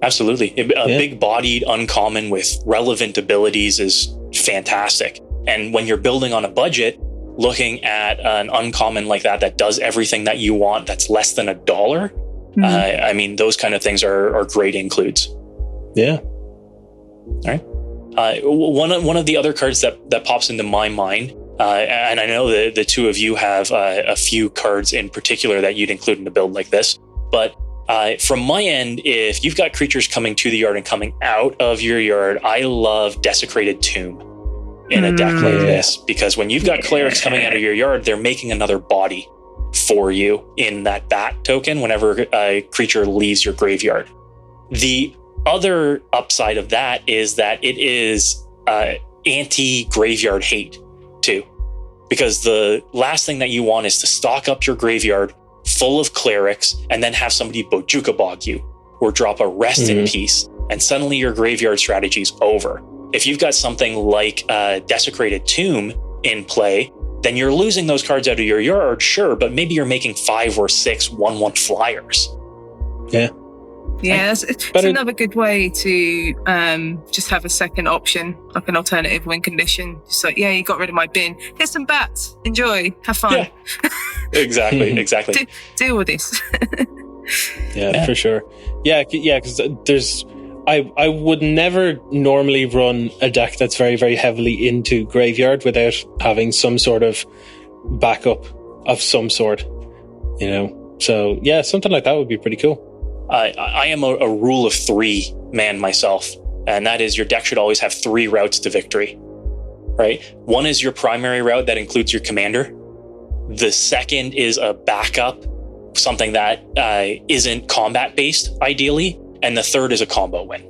Absolutely. A big-bodied uncommon with relevant abilities is fantastic. And when you're building on a budget, looking at an uncommon like that does everything that you want, that's less than $1, I mean, those kind of things are great includes. Yeah. All right. One of the other cards that pops into my mind, and I know that the two of you have a few cards in particular that you'd include in a build like this, but from my end, if you've got creatures coming to the yard and coming out of your yard, I love Desecrated Tomb in a deck like this, because when you've got clerics coming out of your yard, they're making another body for you in that bat token whenever a creature leaves your graveyard. The other upside of that is that it is anti-graveyard hate too, because the last thing that you want is to stock up your graveyard full of clerics and then have somebody Bojuka Bog you or drop a Rest in Peace, and suddenly your graveyard strategy's over. If you've got something like Desecrated Tomb in play, then you're losing those cards out of your yard, sure, but maybe you're making 5 or 6 1/1 flyers. Yeah, Yeah, it's another good way to just have a second option, like an alternative win condition. Just like, yeah, you got rid of my bin. Here's some bats. Enjoy. Have fun. Yeah. Exactly. Deal with this. Yeah, for sure. Yeah, because I would never normally run a deck that's very, very heavily into graveyard without having some sort of backup of some sort, you know? So yeah, something like that would be pretty cool. I am a rule of 3 man myself, and that is your deck should always have 3 routes to victory, right? One is your primary route that includes your commander. The second is a backup, something that isn't combat based, ideally. And the third is a combo win.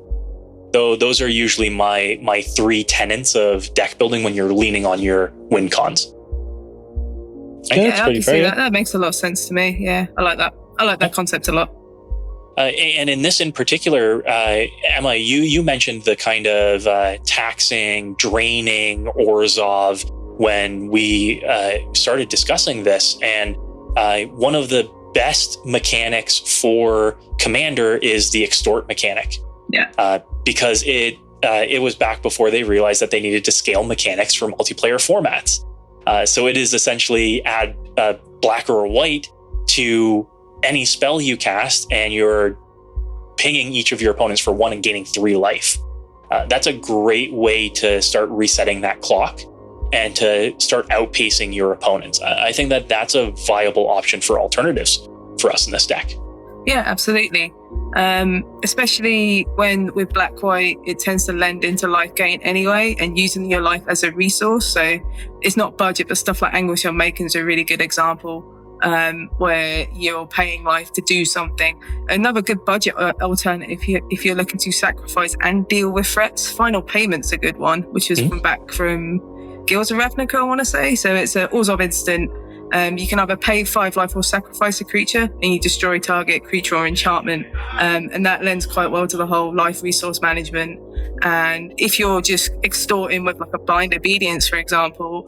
Though those are usually my 3 tenets of deck building when you're leaning on your win cons. Yeah, I can see that. That makes a lot of sense to me. Yeah, I like that. I like that concept a lot. And in this in particular, Emma, you mentioned the kind of taxing, draining Orzhov when we started discussing this. And one of the best mechanics for Commander is the extort mechanic. Yeah. Because it was back before they realized that they needed to scale mechanics for multiplayer formats. So it is essentially add black or white to any spell you cast, and you're pinging each of your opponents for 1 and gaining 3 life. That's a great way to start resetting that clock and to start outpacing your opponents. I think that that's a viable option for alternatives for us in this deck. Yeah, absolutely. Especially when with black-white, it tends to lend into life gain anyway, and using your life as a resource. So it's not budget, but stuff like Anguish on Macon is a really good example, where you're paying life to do something. Another good budget alternative if you're looking to sacrifice and deal with threats. Final Payment's a good one, which is from Guilds of Ravnica, I want to say. So it's an Orzhov instant. You can either pay 5 life or sacrifice a creature, and you destroy target creature or enchantment. And that lends quite well to the whole life resource management. And if you're just extorting with like a blind obedience, for example,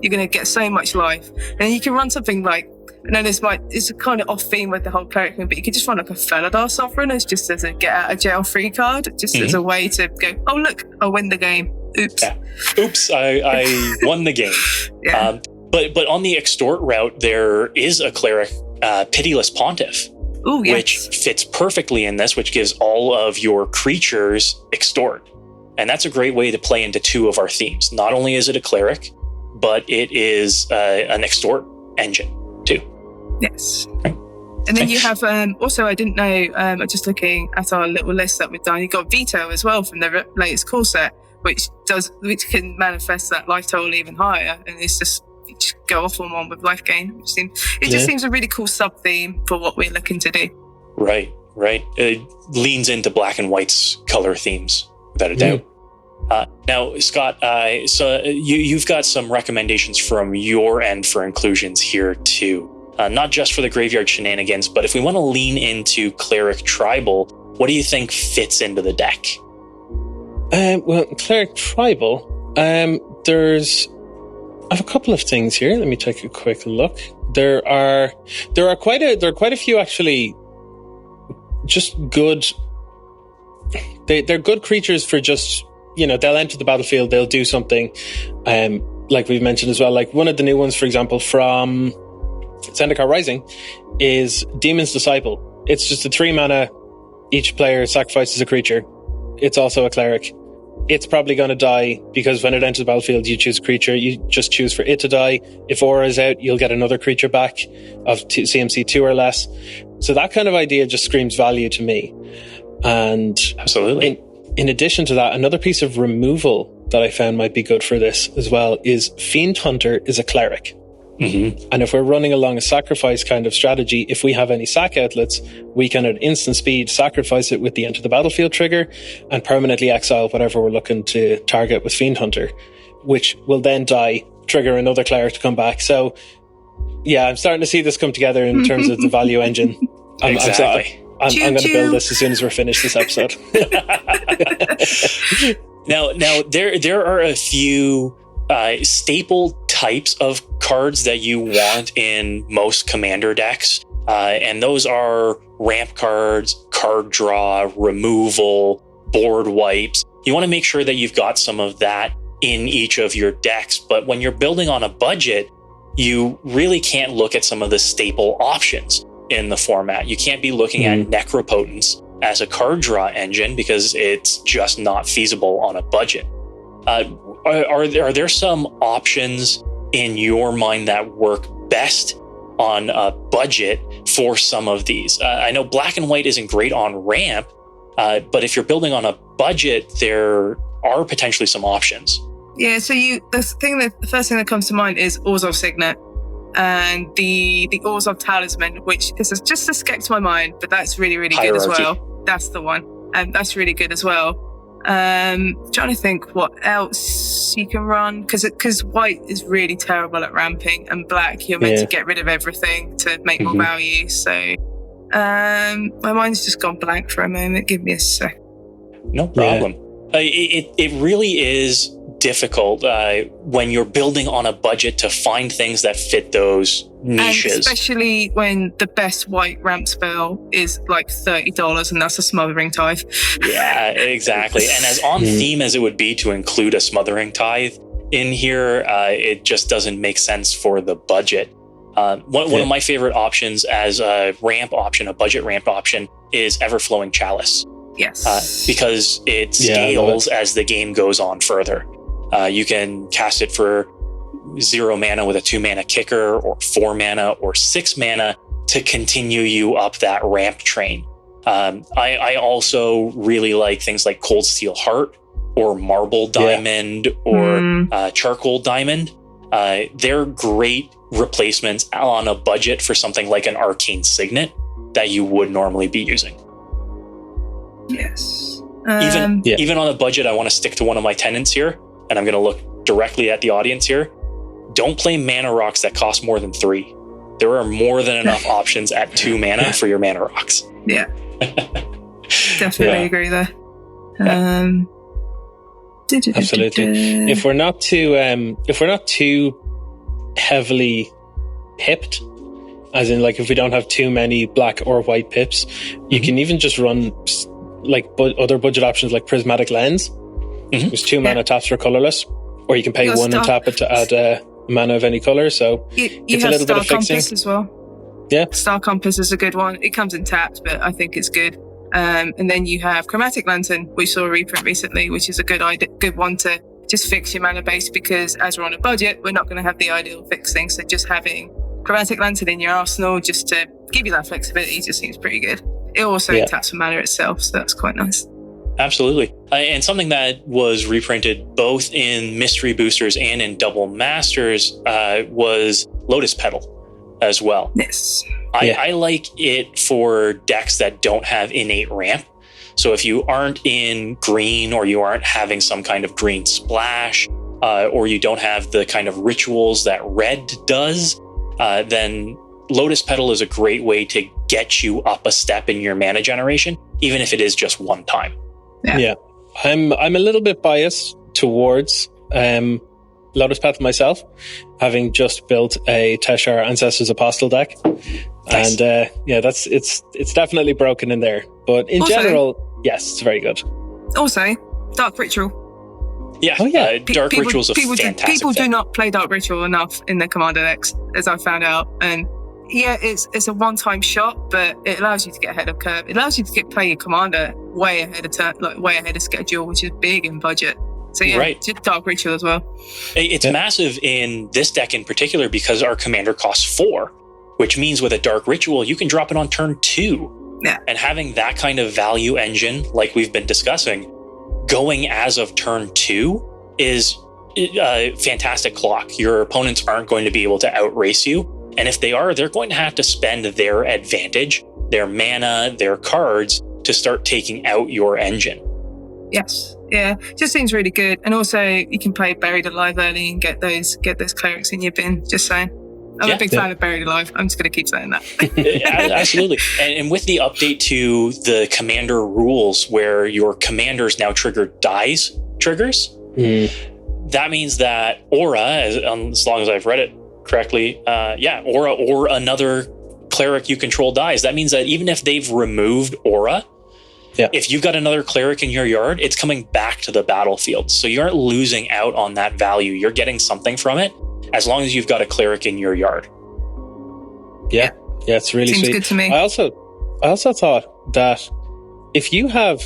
you're going to get so much life. And you can run something like, I know it's a kind of off theme with the whole Cleric thing, but you could just run like a Felidar Sovereign as just as a get out of jail free card, just as a way to go, oh look, I'll win the game. Oops. Yeah. Oops, I won the game. Yeah. But on the extort route, there is a Cleric, Pitiless Pontiff, Ooh, yes. which fits perfectly in this, which gives all of your creatures extort. And that's a great way to play into 2 of our themes. Not only is it a Cleric, but it is an extort engine too. Yes. And then you have, also, I didn't know, I'm just looking at our little list that we've done. You've got Veto as well from the latest core set, which can manifest that life total even higher. And it's just go off on one with life gain, which just seems a really cool sub theme for what we're looking to do. Right. It leans into black and white's color themes, without a doubt. Now, Scott, so you've got some recommendations from your end for inclusions here too. Not just for the graveyard shenanigans, but if we want to lean into Cleric Tribal, what do you think fits into the deck? Well, Cleric Tribal, I have a couple of things here. Let me take a quick look. There are quite a few actually. Just good. They're good creatures for just, they'll enter the battlefield. They'll do something. Like we've mentioned as well. Like one of the new ones, for example, from Zendikar Rising, is Demon's Disciple. It's just a 3 mana. Each player sacrifices a creature. It's also a cleric. It's probably going to die because when it enters the battlefield, you choose a creature. You just choose for it to die. If Orah is out, you'll get another creature back of CMC 2 or less. So that kind of idea just screams value to me. And absolutely. In addition to that, another piece of removal that I found might be good for this as well is Fiend Hunter is a cleric. Mm-hmm. And if we're running along a sacrifice kind of strategy, if we have any sack outlets, we can at instant speed sacrifice it with the enter the battlefield trigger and permanently exile whatever we're looking to target with Fiend Hunter, which will then die, trigger another cleric to come back. So yeah, I'm starting to see this come together in terms of the value engine. Exactly. I'm going to build this as soon as we're finished this episode. Now there are a few staple types of cards that you want in most commander decks, and those are ramp cards, card draw, removal, board wipes. You want to make sure that you've got some of that in each of your decks. But when you're building on a budget, you really can't look at some of the staple options in the format. You can't be looking at Necropotence as a card draw engine because it's just not feasible on a budget. Are there some options in your mind that work best on a budget for some of these? I know black and white isn't great on ramp, but if you're building on a budget, there are potentially some options. Yeah, so the first thing that comes to mind is Orzhov Signet and the Orzhov Talisman, which is just escaped my mind, but that's really, really good as well. That's the one. That's really good as well. Trying to think what else you can run, because white is really terrible at ramping, and black you're meant to get rid of everything to make more value. So my mind's just gone blank for a moment. Give me a sec. No problem. It really is difficult when you're building on a budget to find things that fit those niches. And especially when the best white ramp spell is like $30 and that's a Smothering Tithe. Yeah, exactly. And as on theme as it would be to include a Smothering Tithe in here, it just doesn't make sense for the budget. One of my favorite options as a ramp option, a budget ramp option, is Everflowing Chalice. Yes. Because it scales as the game goes on further. You can cast it for 0 mana with a 2 mana kicker, or 4 mana or 6 mana to continue you up that ramp train. I also really like things like Cold Steel Heart or Marble Diamond or Charcoal Diamond. They're great replacements on a budget for something like an Arcane Signet that you would normally be using. Yes. Even on a budget, I want to stick to one of my tenets here, and I'm going to look directly at the audience here. Don't play mana rocks that cost more than 3. There are more than enough options at 2 mana for your mana rocks. Yeah. Definitely agree there. Absolutely. If we're not too heavily pipped, as in like if we don't have too many black or white pips, you can even just run like other budget options like Prismatic Lens. There's 2 mana taps for colorless, or you can pay 1 and tap it to add mana of any color. So it's a little bit of fixing as well. Yeah, Star Compass is a good one. It comes in tapped, but I think it's good. And then you have Chromatic Lantern, which saw a reprint recently, which is a good one to just fix your mana base, because as we're on a budget, we're not going to have the ideal fixing. So just having Chromatic Lantern in your arsenal just to give you that flexibility just seems pretty good. It also taps for mana itself, so that's quite nice. Absolutely. And something that was reprinted both in Mystery Boosters and in Double Masters was Lotus Petal as well. Yes. I like it for decks that don't have innate ramp. So if you aren't in green, or you aren't having some kind of green splash, or you don't have the kind of rituals that red does, then Lotus Petal is a great way to get you up a step in your mana generation, even if it is just one time. Yeah. I'm a little bit biased towards Lotus Petal myself, having just built a Teshar Ancestors Apostle deck. Nice. And it's definitely broken in there. But in general, yes, it's very good. Also, Dark Ritual. Yeah. Oh, yeah. Dark Ritual is a fantastic People thing. do not play Dark Ritual enough in their Commander decks, as I found out. And yeah, it's a one-time shot, but it allows you to get ahead of curve. It allows you to play your Commander way ahead of schedule, which is big in budget. So yeah, just Dark Ritual as well. It's massive in this deck in particular because our Commander costs 4, which means with a Dark Ritual, you can drop it on turn 2. Yeah. And having that kind of value engine, like we've been discussing, going as of turn 2 is a fantastic clock. Your opponents aren't going to be able to outrace you. And if they are, they're going to have to spend their advantage, their mana, their cards to start taking out your engine. Yes. Yeah. Just seems really good. And also you can play Buried Alive early and get those clerics in your bin. Just saying. I'm a big fan of Buried Alive. I'm just going to keep saying that. Absolutely. And with the update to the commander rules where your commanders now trigger dies triggers, that means that Orah, as long as I've read it correctly, Orah or another cleric you control dies, that means that even if they've removed Orah, if you've got another cleric in your yard, it's coming back to the battlefield. So you aren't losing out on that value. You're getting something from it as long as you've got a cleric in your yard. Yeah, it's really Seems sweet. good to me. I also thought that if you have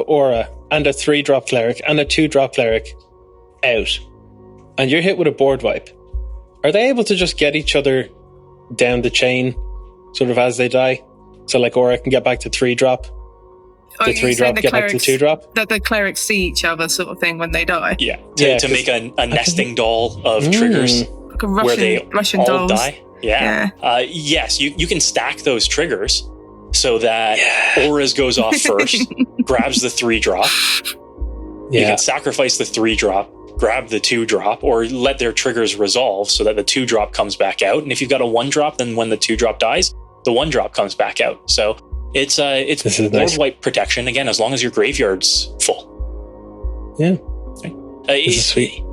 Orah and a 3-drop cleric and a 2-drop cleric out, and you're hit with a board wipe, are they able to just get each other down the chain sort of as they die? So like Orah can get back to 3-drop, the 3-drop get back to 2-drop? That the clerics see each other sort of thing when they die. Yeah, to make a nesting doll of triggers Like a where they Russian all dolls. die. Yeah. Yes, you can stack those triggers so that Orah's goes off first, grabs the 3-drop. You can sacrifice the 3-drop, grab the 2-drop, or let their triggers resolve so that the 2-drop comes back out. And if you've got a 1-drop, then when the 2-drop dies, the 1-drop comes back out. So it's board nice. wipe protection again, as long as your graveyard's full. Yeah, This is sweet.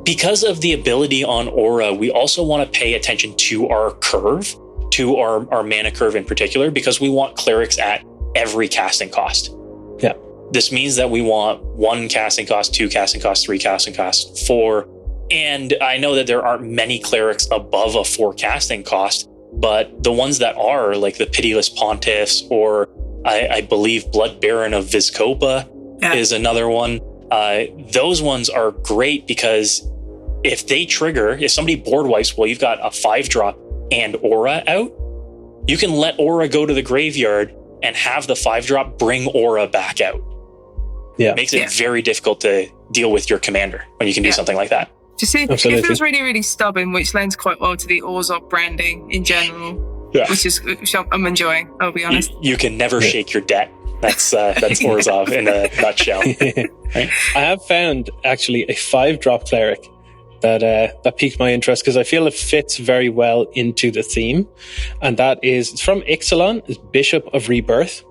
Because of the ability on Orah, we also want to pay attention to our curve, to our mana curve in particular, because we want clerics at every casting cost. Yeah. This means that we want 1 casting cost, 2 casting cost, 3 casting cost, 4. And I know that there aren't many clerics above a 4 casting cost, but the ones that are, like the Pitiless Pontiffs, or I believe Blood Baron of Vizkopa is another one. Those ones are great because if they trigger, if somebody board wipes, well, you've got a 5-drop and Orah out, you can let Orah go to the graveyard and have the 5-drop bring Orah back out. It makes it very difficult to deal with your commander when you can do something like that. Do you see, it feels really, really stubborn, which lends quite well to the Orzhov branding in general, which I'm enjoying, I'll be honest. You can never shake your debt. That's Orzhov in a nutshell. Right? I have found actually a 5-drop cleric that piqued my interest because I feel it fits very well into the theme, and it's from Ixalan, is Bishop of Rebirth.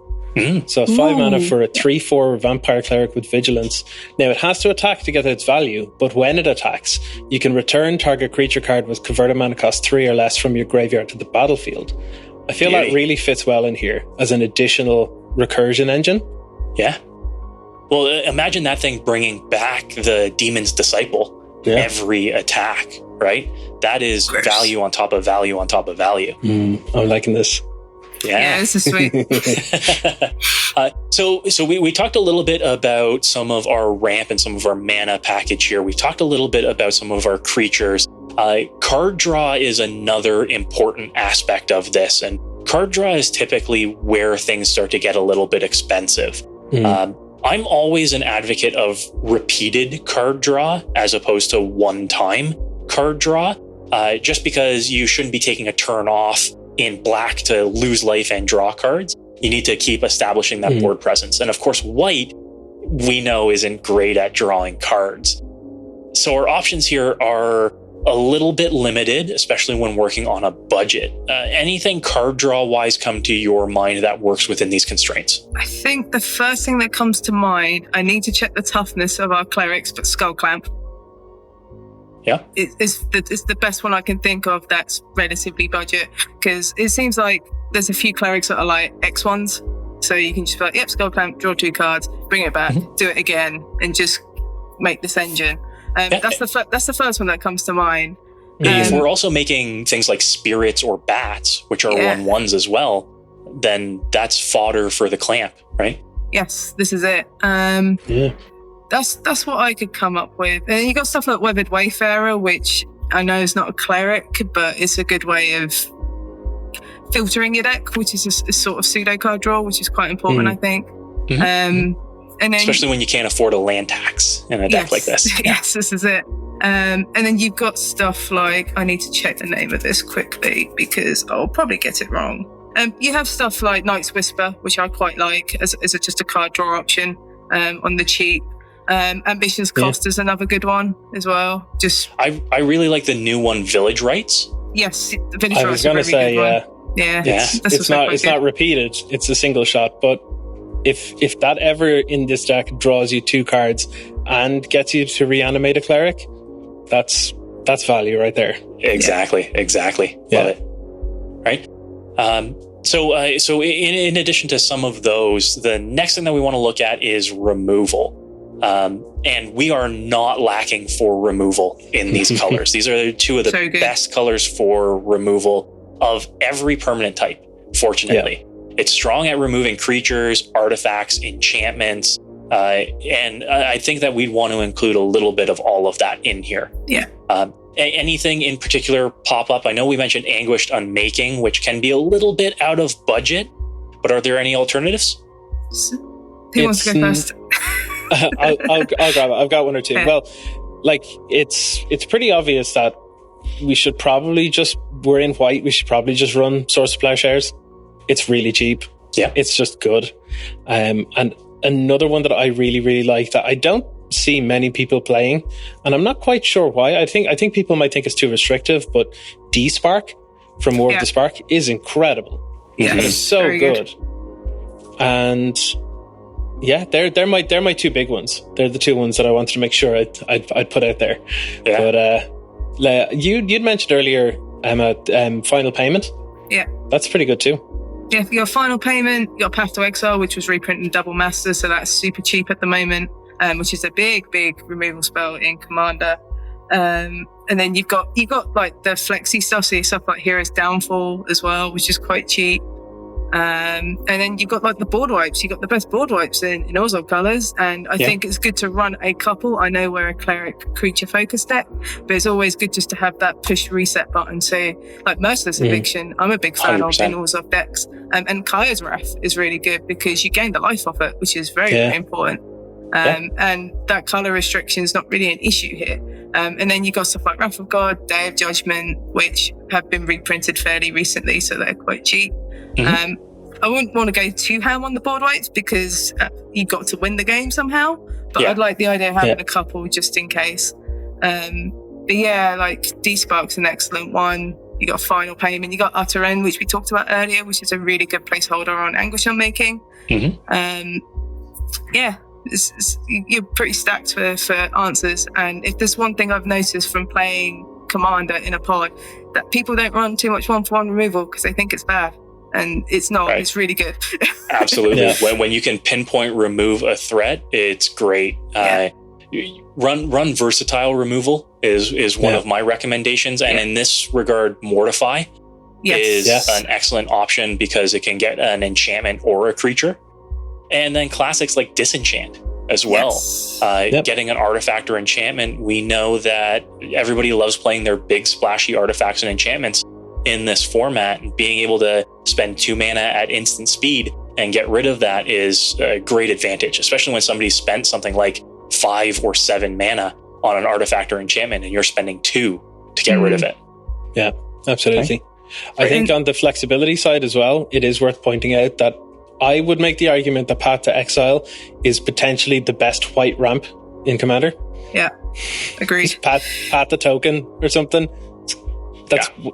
So 5 mana for a 3/4 vampire cleric with vigilance. Now it has to attack to get its value, but when it attacks, you can return target creature card with converted mana cost 3 or less from your graveyard to the battlefield. I feel that really fits well in here as an additional recursion engine. Yeah. Well, imagine that thing bringing back the Demon's Disciple every attack, right? That is value on top of value on top of value. I'm liking this. Yeah, this is sweet. So we talked a little bit about some of our ramp and some of our mana package here. We've talked a little bit about some of our creatures. Card draw is another important aspect of this, and card draw is typically where things start to get a little bit expensive. I'm always an advocate of repeated card draw as opposed to one-time card draw, just because you shouldn't be taking a turn off in black to lose life and draw cards. You need to keep establishing that board presence. And of course, white, we know, isn't great at drawing cards. So our options here are a little bit limited, especially when working on a budget. Anything card draw wise come to your mind that works within these constraints? I think the first thing that comes to mind, I need to check the toughness of our clerics, but Skull Clamp. Yeah. It's the best one I can think of that's relatively budget, because it seems like there's a few clerics that are like X ones. So you can just be like, yep, Skull Clamp, draw 2 cards, bring it back, do it again, and just make this engine. That's the first one that comes to mind. If we're also making things like spirits or bats, which are 1/1s as well, then that's fodder for the clamp, right? Yes, this is it. That's what I could come up with. And you got stuff like Weathered Wayfarer, which I know is not a cleric, but it's a good way of filtering your deck, which is a sort of pseudo card draw, which is quite important, I think. And then, especially when you can't afford a land tax in a deck like this. Yes, this is it. And then you've got stuff like, I need to check the name of this quickly because I'll probably get it wrong. You have stuff like Night's Whisper, which I quite like as just a card draw option on the cheap. Ambition's Cost is another good one as well. I really like the new one, Village Rites. Yes, Village I Rites was going to say, it's not repeated. It's a single shot, but if that ever in this deck draws you 2 cards and gets you to reanimate a cleric, that's value right there. Exactly. Love it. right? So in addition to some of those, the next thing that we want to look at is removal. And we are not lacking for removal in these colors. These are two of the best colors for removal of every permanent type, fortunately. Yeah. It's strong at removing creatures, artifacts, enchantments, and I think that we'd want to include a little bit of all of that in here. Yeah. Anything in particular pop up? I know we mentioned Anguished Unmaking, which can be a little bit out of budget, but are there any alternatives? Who wants to go first? I'll grab it. I've got one or two. Okay. Well, like it's pretty obvious that we should probably we're in white. We should probably just run Source of Plowshares. It's really cheap. Yeah, it's just good. And another one that I really, really like that I don't see many people playing, and I'm not quite sure why. I think people might think it's too restrictive, but D-Spark from War of the Spark is incredible. Yeah, it's so good. And yeah, they're my two big ones. They're the two ones that I wanted to make sure I'd put out there. Yeah. But you'd mentioned earlier, Emma, Final Payment. Yeah, that's pretty good too. Yeah, your Final Payment, you got Path to Exile, which was reprinted in Double Master, so that's super cheap at the moment, which is a big removal spell in Commander. And then you've got like the flexi stuff, so stuff like Hero's Downfall as well, which is quite cheap. And then you've got like the board wipes. You've got the best board wipes in Orzhov colors, and I think it's good to run a couple. I know we're a Cleric creature focused deck, but it's always good just to have that push reset button. So like Merciless Eviction, I'm a big fan 100%. Of in Orzhov decks. And Kaya's Wrath is really good because you gain the life off it, which is very important. And that color restriction is not really an issue here. And then you got stuff like Wrath of God, Day of Judgment, which have been reprinted fairly recently, so they're quite cheap. Mm-hmm. I wouldn't want to go too ham on the board weights because you got to win the game somehow, but I'd like the idea of having a couple just in case. But yeah, like D-Spark's an excellent one. You got Final Payment, you got Utter End, which we talked about earlier, which is a really good placeholder on Anguish Unmaking. Mm-hmm. You're pretty stacked for answers. And if there's one thing I've noticed from playing Commander in a pod, that people don't run too much 1-for-1 removal because they think it's bad. And it's not. Right. It's really good. Absolutely. When you can pinpoint remove a threat, it's great. Run versatile removal is one of my recommendations. And in this regard, Mortify is an excellent option because it can get an enchantment or a creature. And then classics like Disenchant as well. Getting an artifact or enchantment. We know that everybody loves playing their big splashy artifacts and enchantments in this format, and being able to spend 2 mana at instant speed and get rid of that is a great advantage, especially when somebody spent something like 5 or 7 mana on an artifact or enchantment and you're spending 2 to get rid of it. Yeah, absolutely. Okay. I think on the flexibility side as well, it is worth pointing out that I would make the argument that Path to Exile is potentially the best white ramp in Commander. Yeah, agreed. Path to Token or something.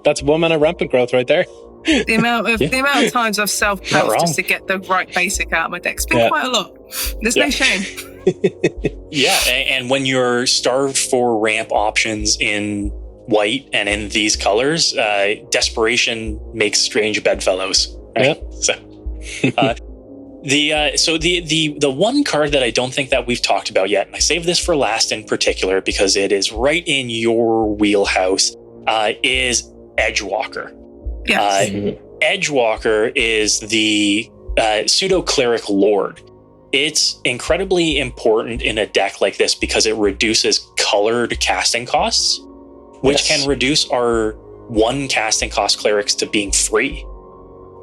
That's 1 mana rampant growth right there. The amount of times I've self-buffed just to get the right basic out of my deck. It's been quite a lot. There's no shame. And when you're starved for ramp options in white and in these colors, desperation makes strange bedfellows. Right? The one card that I don't think that we've talked about yet, and I saved this for last in particular because it is right in your wheelhouse, is Edgewalker. Yes. Edgewalker is the pseudo-cleric lord. It's incredibly important in a deck like this because it reduces colored casting costs, which can reduce our 1 casting cost clerics to being free,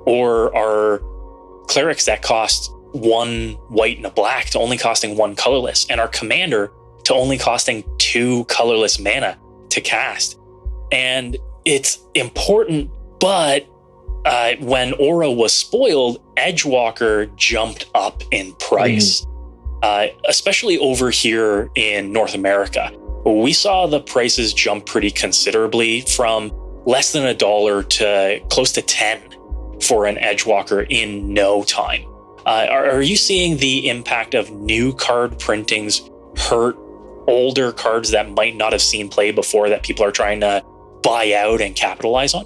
or our clerics that cost 1 white and a black to only costing 1 colorless, and our commander to only costing 2 colorless mana to cast. And it's important, but when Orah was spoiled, Edgewalker jumped up in price, especially over here in North America. We saw the prices jump pretty considerably from less than $1 to close to 10 for an Edgewalker in no time. Are you seeing the impact of new card printings hurt older cards that might not have seen play before that people are trying to buy out and capitalize on?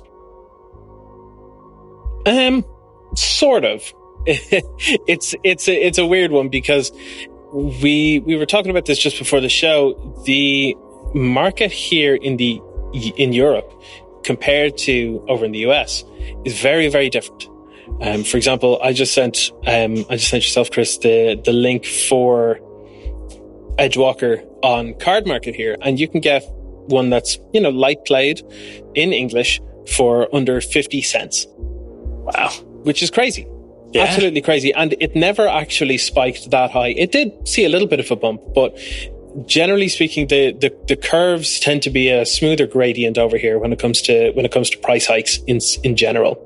Sort of. It's a weird one because we were talking about this just before the show. The market here in Europe compared to over in the US is very, very different. For example, I just sent yourself, Chris, the link for Edgewalker on Card Market here, and you can get one that's, light played in English for under 50 cents. Wow. Which is crazy. Yeah. Absolutely crazy. And it never actually spiked that high. It did see a little bit of a bump, but generally speaking, the curves tend to be a smoother gradient over here when it comes to price hikes in general.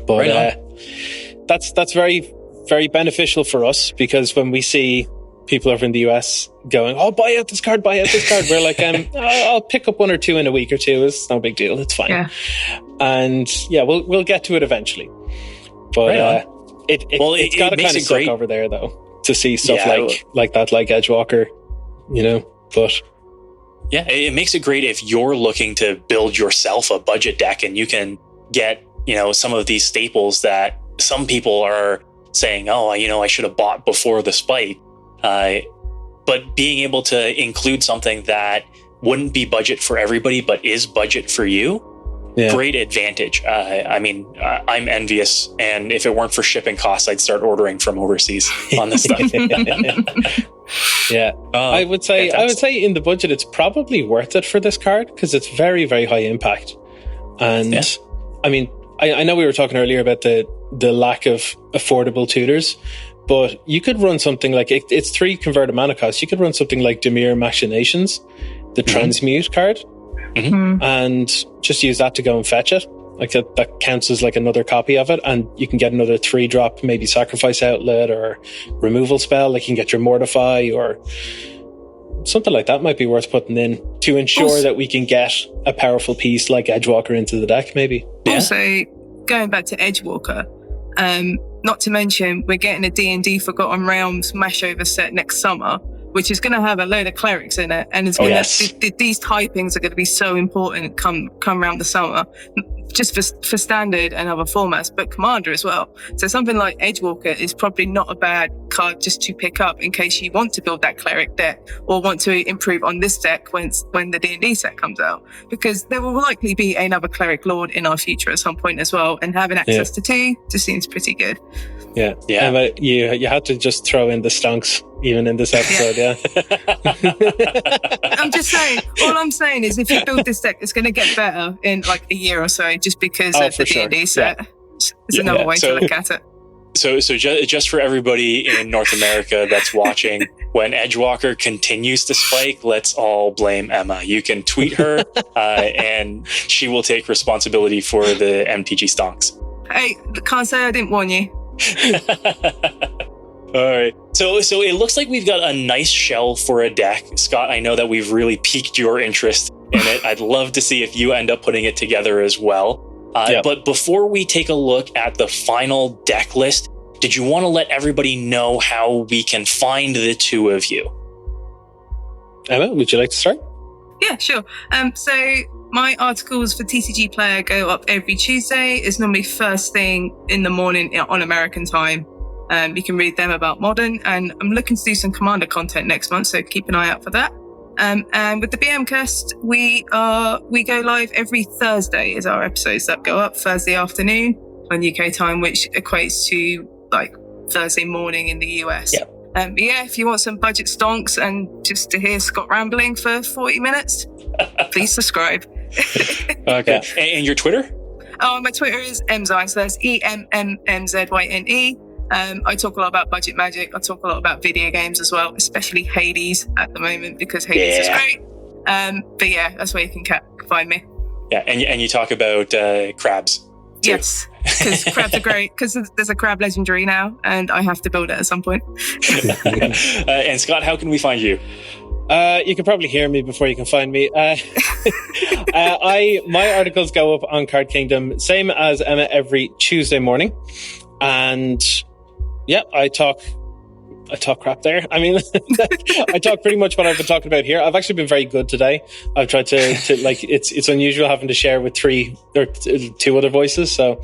But that's very, very beneficial for us, because when we see people over in the US going, "Oh, buy out this card," we're like, I'll pick up one or two in a week or two. It's no big deal. It's fine. Yeah. And we'll get to it eventually. But it's got to kind of suck over there though, to see stuff like that, like Edgewalker, but yeah, it makes it great if you're looking to build yourself a budget deck and you can get, some of these staples that some people are saying, "Oh, I should have bought before the spike." But being able to include something that wouldn't be budget for everybody, but is budget for you, great advantage. I'm envious, and if it weren't for shipping costs, I'd start ordering from overseas on this stuff. I would say in the budget, it's probably worth it for this card because it's very, very high impact. And I know we were talking earlier about the lack of affordable tutors, but you could run something like it's 3 converted mana costs. You could run something like Dimir Machinations, the transmute card, and just use that to go and fetch it. Like that counts as like another copy of it, and you can get another 3-drop, maybe Sacrifice Outlet or removal spell. Like you can get your Mortify or something like that. Might be worth putting in to ensure that we can get a powerful piece like Edgewalker into the deck, maybe. Also, going back to Edgewalker, not to mention we're getting a D&D Forgotten Realms mashover set next summer, which is going to have a load of clerics in it, and it's going to these typings are going to be so important come around the summer, just for standard and other formats, but commander as well. So something like Edgewalker is probably not a bad card just to pick up in case you want to build that cleric deck or want to improve on this deck when the D&D set comes out, because there will likely be another cleric lord in our future at some point as well, and having access to 2 just seems pretty good. Emma, you had to just throw in the stonks even in this episode. I'm just saying, all I'm saying is if you build this deck, it's going to get better in like a year or so, just because of the D&D set. It's another way to look at it. So just for everybody in North America that's watching, when Edgewalker continues to spike, let's all blame Emma. You can tweet her and she will take responsibility for the MTG stonks. Hey, can't say I didn't warn you. All right. So it looks like we've got a nice shell for a deck. Scott, I know that we've really piqued your interest in it. I'd love to see if you end up putting it together as well. But before we take a look at the final deck list, did you want to let everybody know how we can find the 2 of you? Emma, would you like to start? Yeah, sure. So my articles for TCG Player go up every Tuesday. It's normally first thing in the morning on American time. You can read them about Modern, and I'm looking to do some Commander content next month, so keep an eye out for that. And with the BMcast, we go live every Thursday is our episodes that go up Thursday afternoon on UK time, which equates to like Thursday morning in the US. If you want some budget stonks and just to hear Scott rambling for 40 minutes, please subscribe. Okay. And your Twitter? Oh, my Twitter is Emmmzyne, so that's EMMMZYNE. I talk a lot about budget magic. I talk a lot about video games as well, especially Hades at the moment, because Hades is great. But yeah, that's where you can find me. Yeah, and you talk about crabs. Too. Yes, because crabs are great, because there's a crab legendary now, and I have to build it at some point. And Scott, how can we find you? You can probably hear me before you can find me. My articles go up on Card Kingdom, same as Emma, every Tuesday morning. And I talk I talk crap there. I mean, I talk pretty much what I've been talking about here. I've actually been very good today. I've tried to like, it's unusual having to share with 2 other voices. So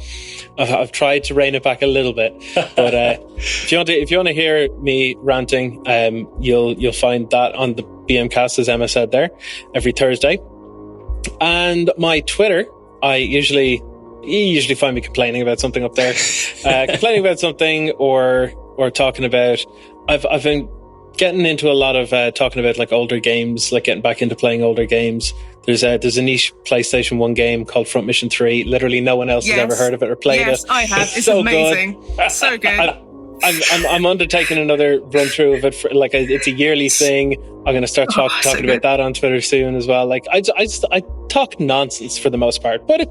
I've tried to rein it back a little bit. But if you want to hear me ranting, you'll find that on the BM cast, as Emma said there, every Thursday. And my Twitter, you usually find me complaining about something up there, complaining about something or talking about. I've been getting into a lot of talking about like older games, like getting back into playing older games. There's a niche PlayStation 1 game called Front Mission 3. Literally no one else has ever heard of it or played it. Yes, I have. It's so amazing. Good. So good. I'm undertaking another run through of it. It's a yearly thing. I'm going to start talking about that on Twitter soon as well. Like I talk nonsense for the most part, but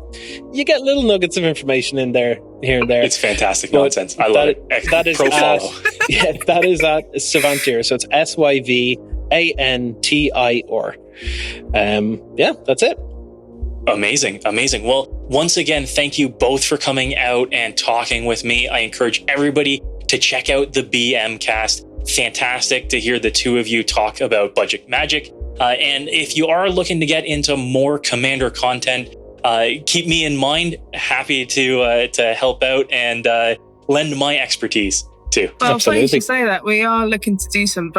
you get little nuggets of information in there here and there. It's fantastic nonsense. I love it. That is follow. Yeah, that is at Syvantir. So it's Syvantir. Yeah, that's it. Amazing. Well, once again, thank you both for coming out and talking with me. I encourage everybody to check out the BM cast. Fantastic to hear the two of you talk about budget magic. And if you are looking to get into more Commander content, keep me in mind. Happy to help out and lend my expertise too. Well, funny you should say that. We are looking to do some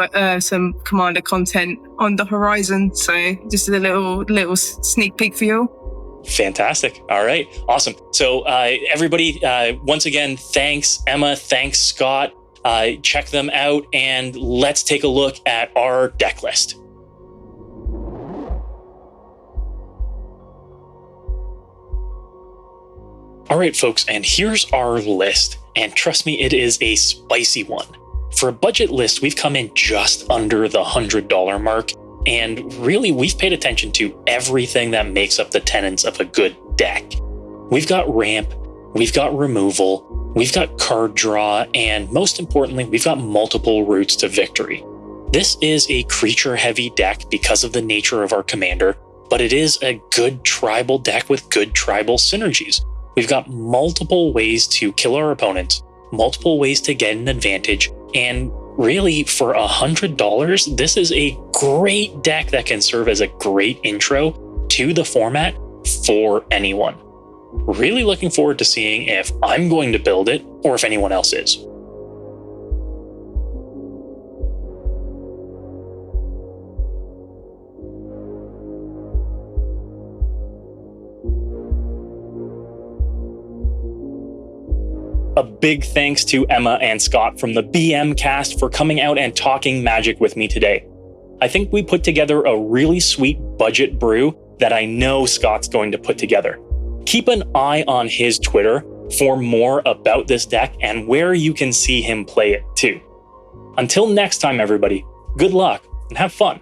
Commander content on the horizon. So just a little sneak peek for you all. Fantastic. All right. Awesome. So everybody, once again, thanks, Emma. Thanks, Scott. Check them out and let's take a look at our deck list. All right, folks, and here's our list. And trust me, it is a spicy one. For a budget list, we've come in just under the $100 mark. And really, we've paid attention to everything that makes up the tenets of a good deck. We've got ramp, we've got removal, we've got card draw, and most importantly, we've got multiple routes to victory. This is a creature-heavy deck because of the nature of our commander, but it is a good tribal deck with good tribal synergies. We've got multiple ways to kill our opponents, multiple ways to get an advantage, and really, for $100, this is a great deck that can serve as a great intro to the format for anyone. Really looking forward to seeing if I'm going to build it or if anyone else is. A big thanks to Emma and Scott from the BM cast for coming out and talking Magic with me today. I think we put together a really sweet budget brew that I know Scott's going to put together. Keep an eye on his Twitter for more about this deck and where you can see him play it too. Until next time, everybody, good luck and have fun.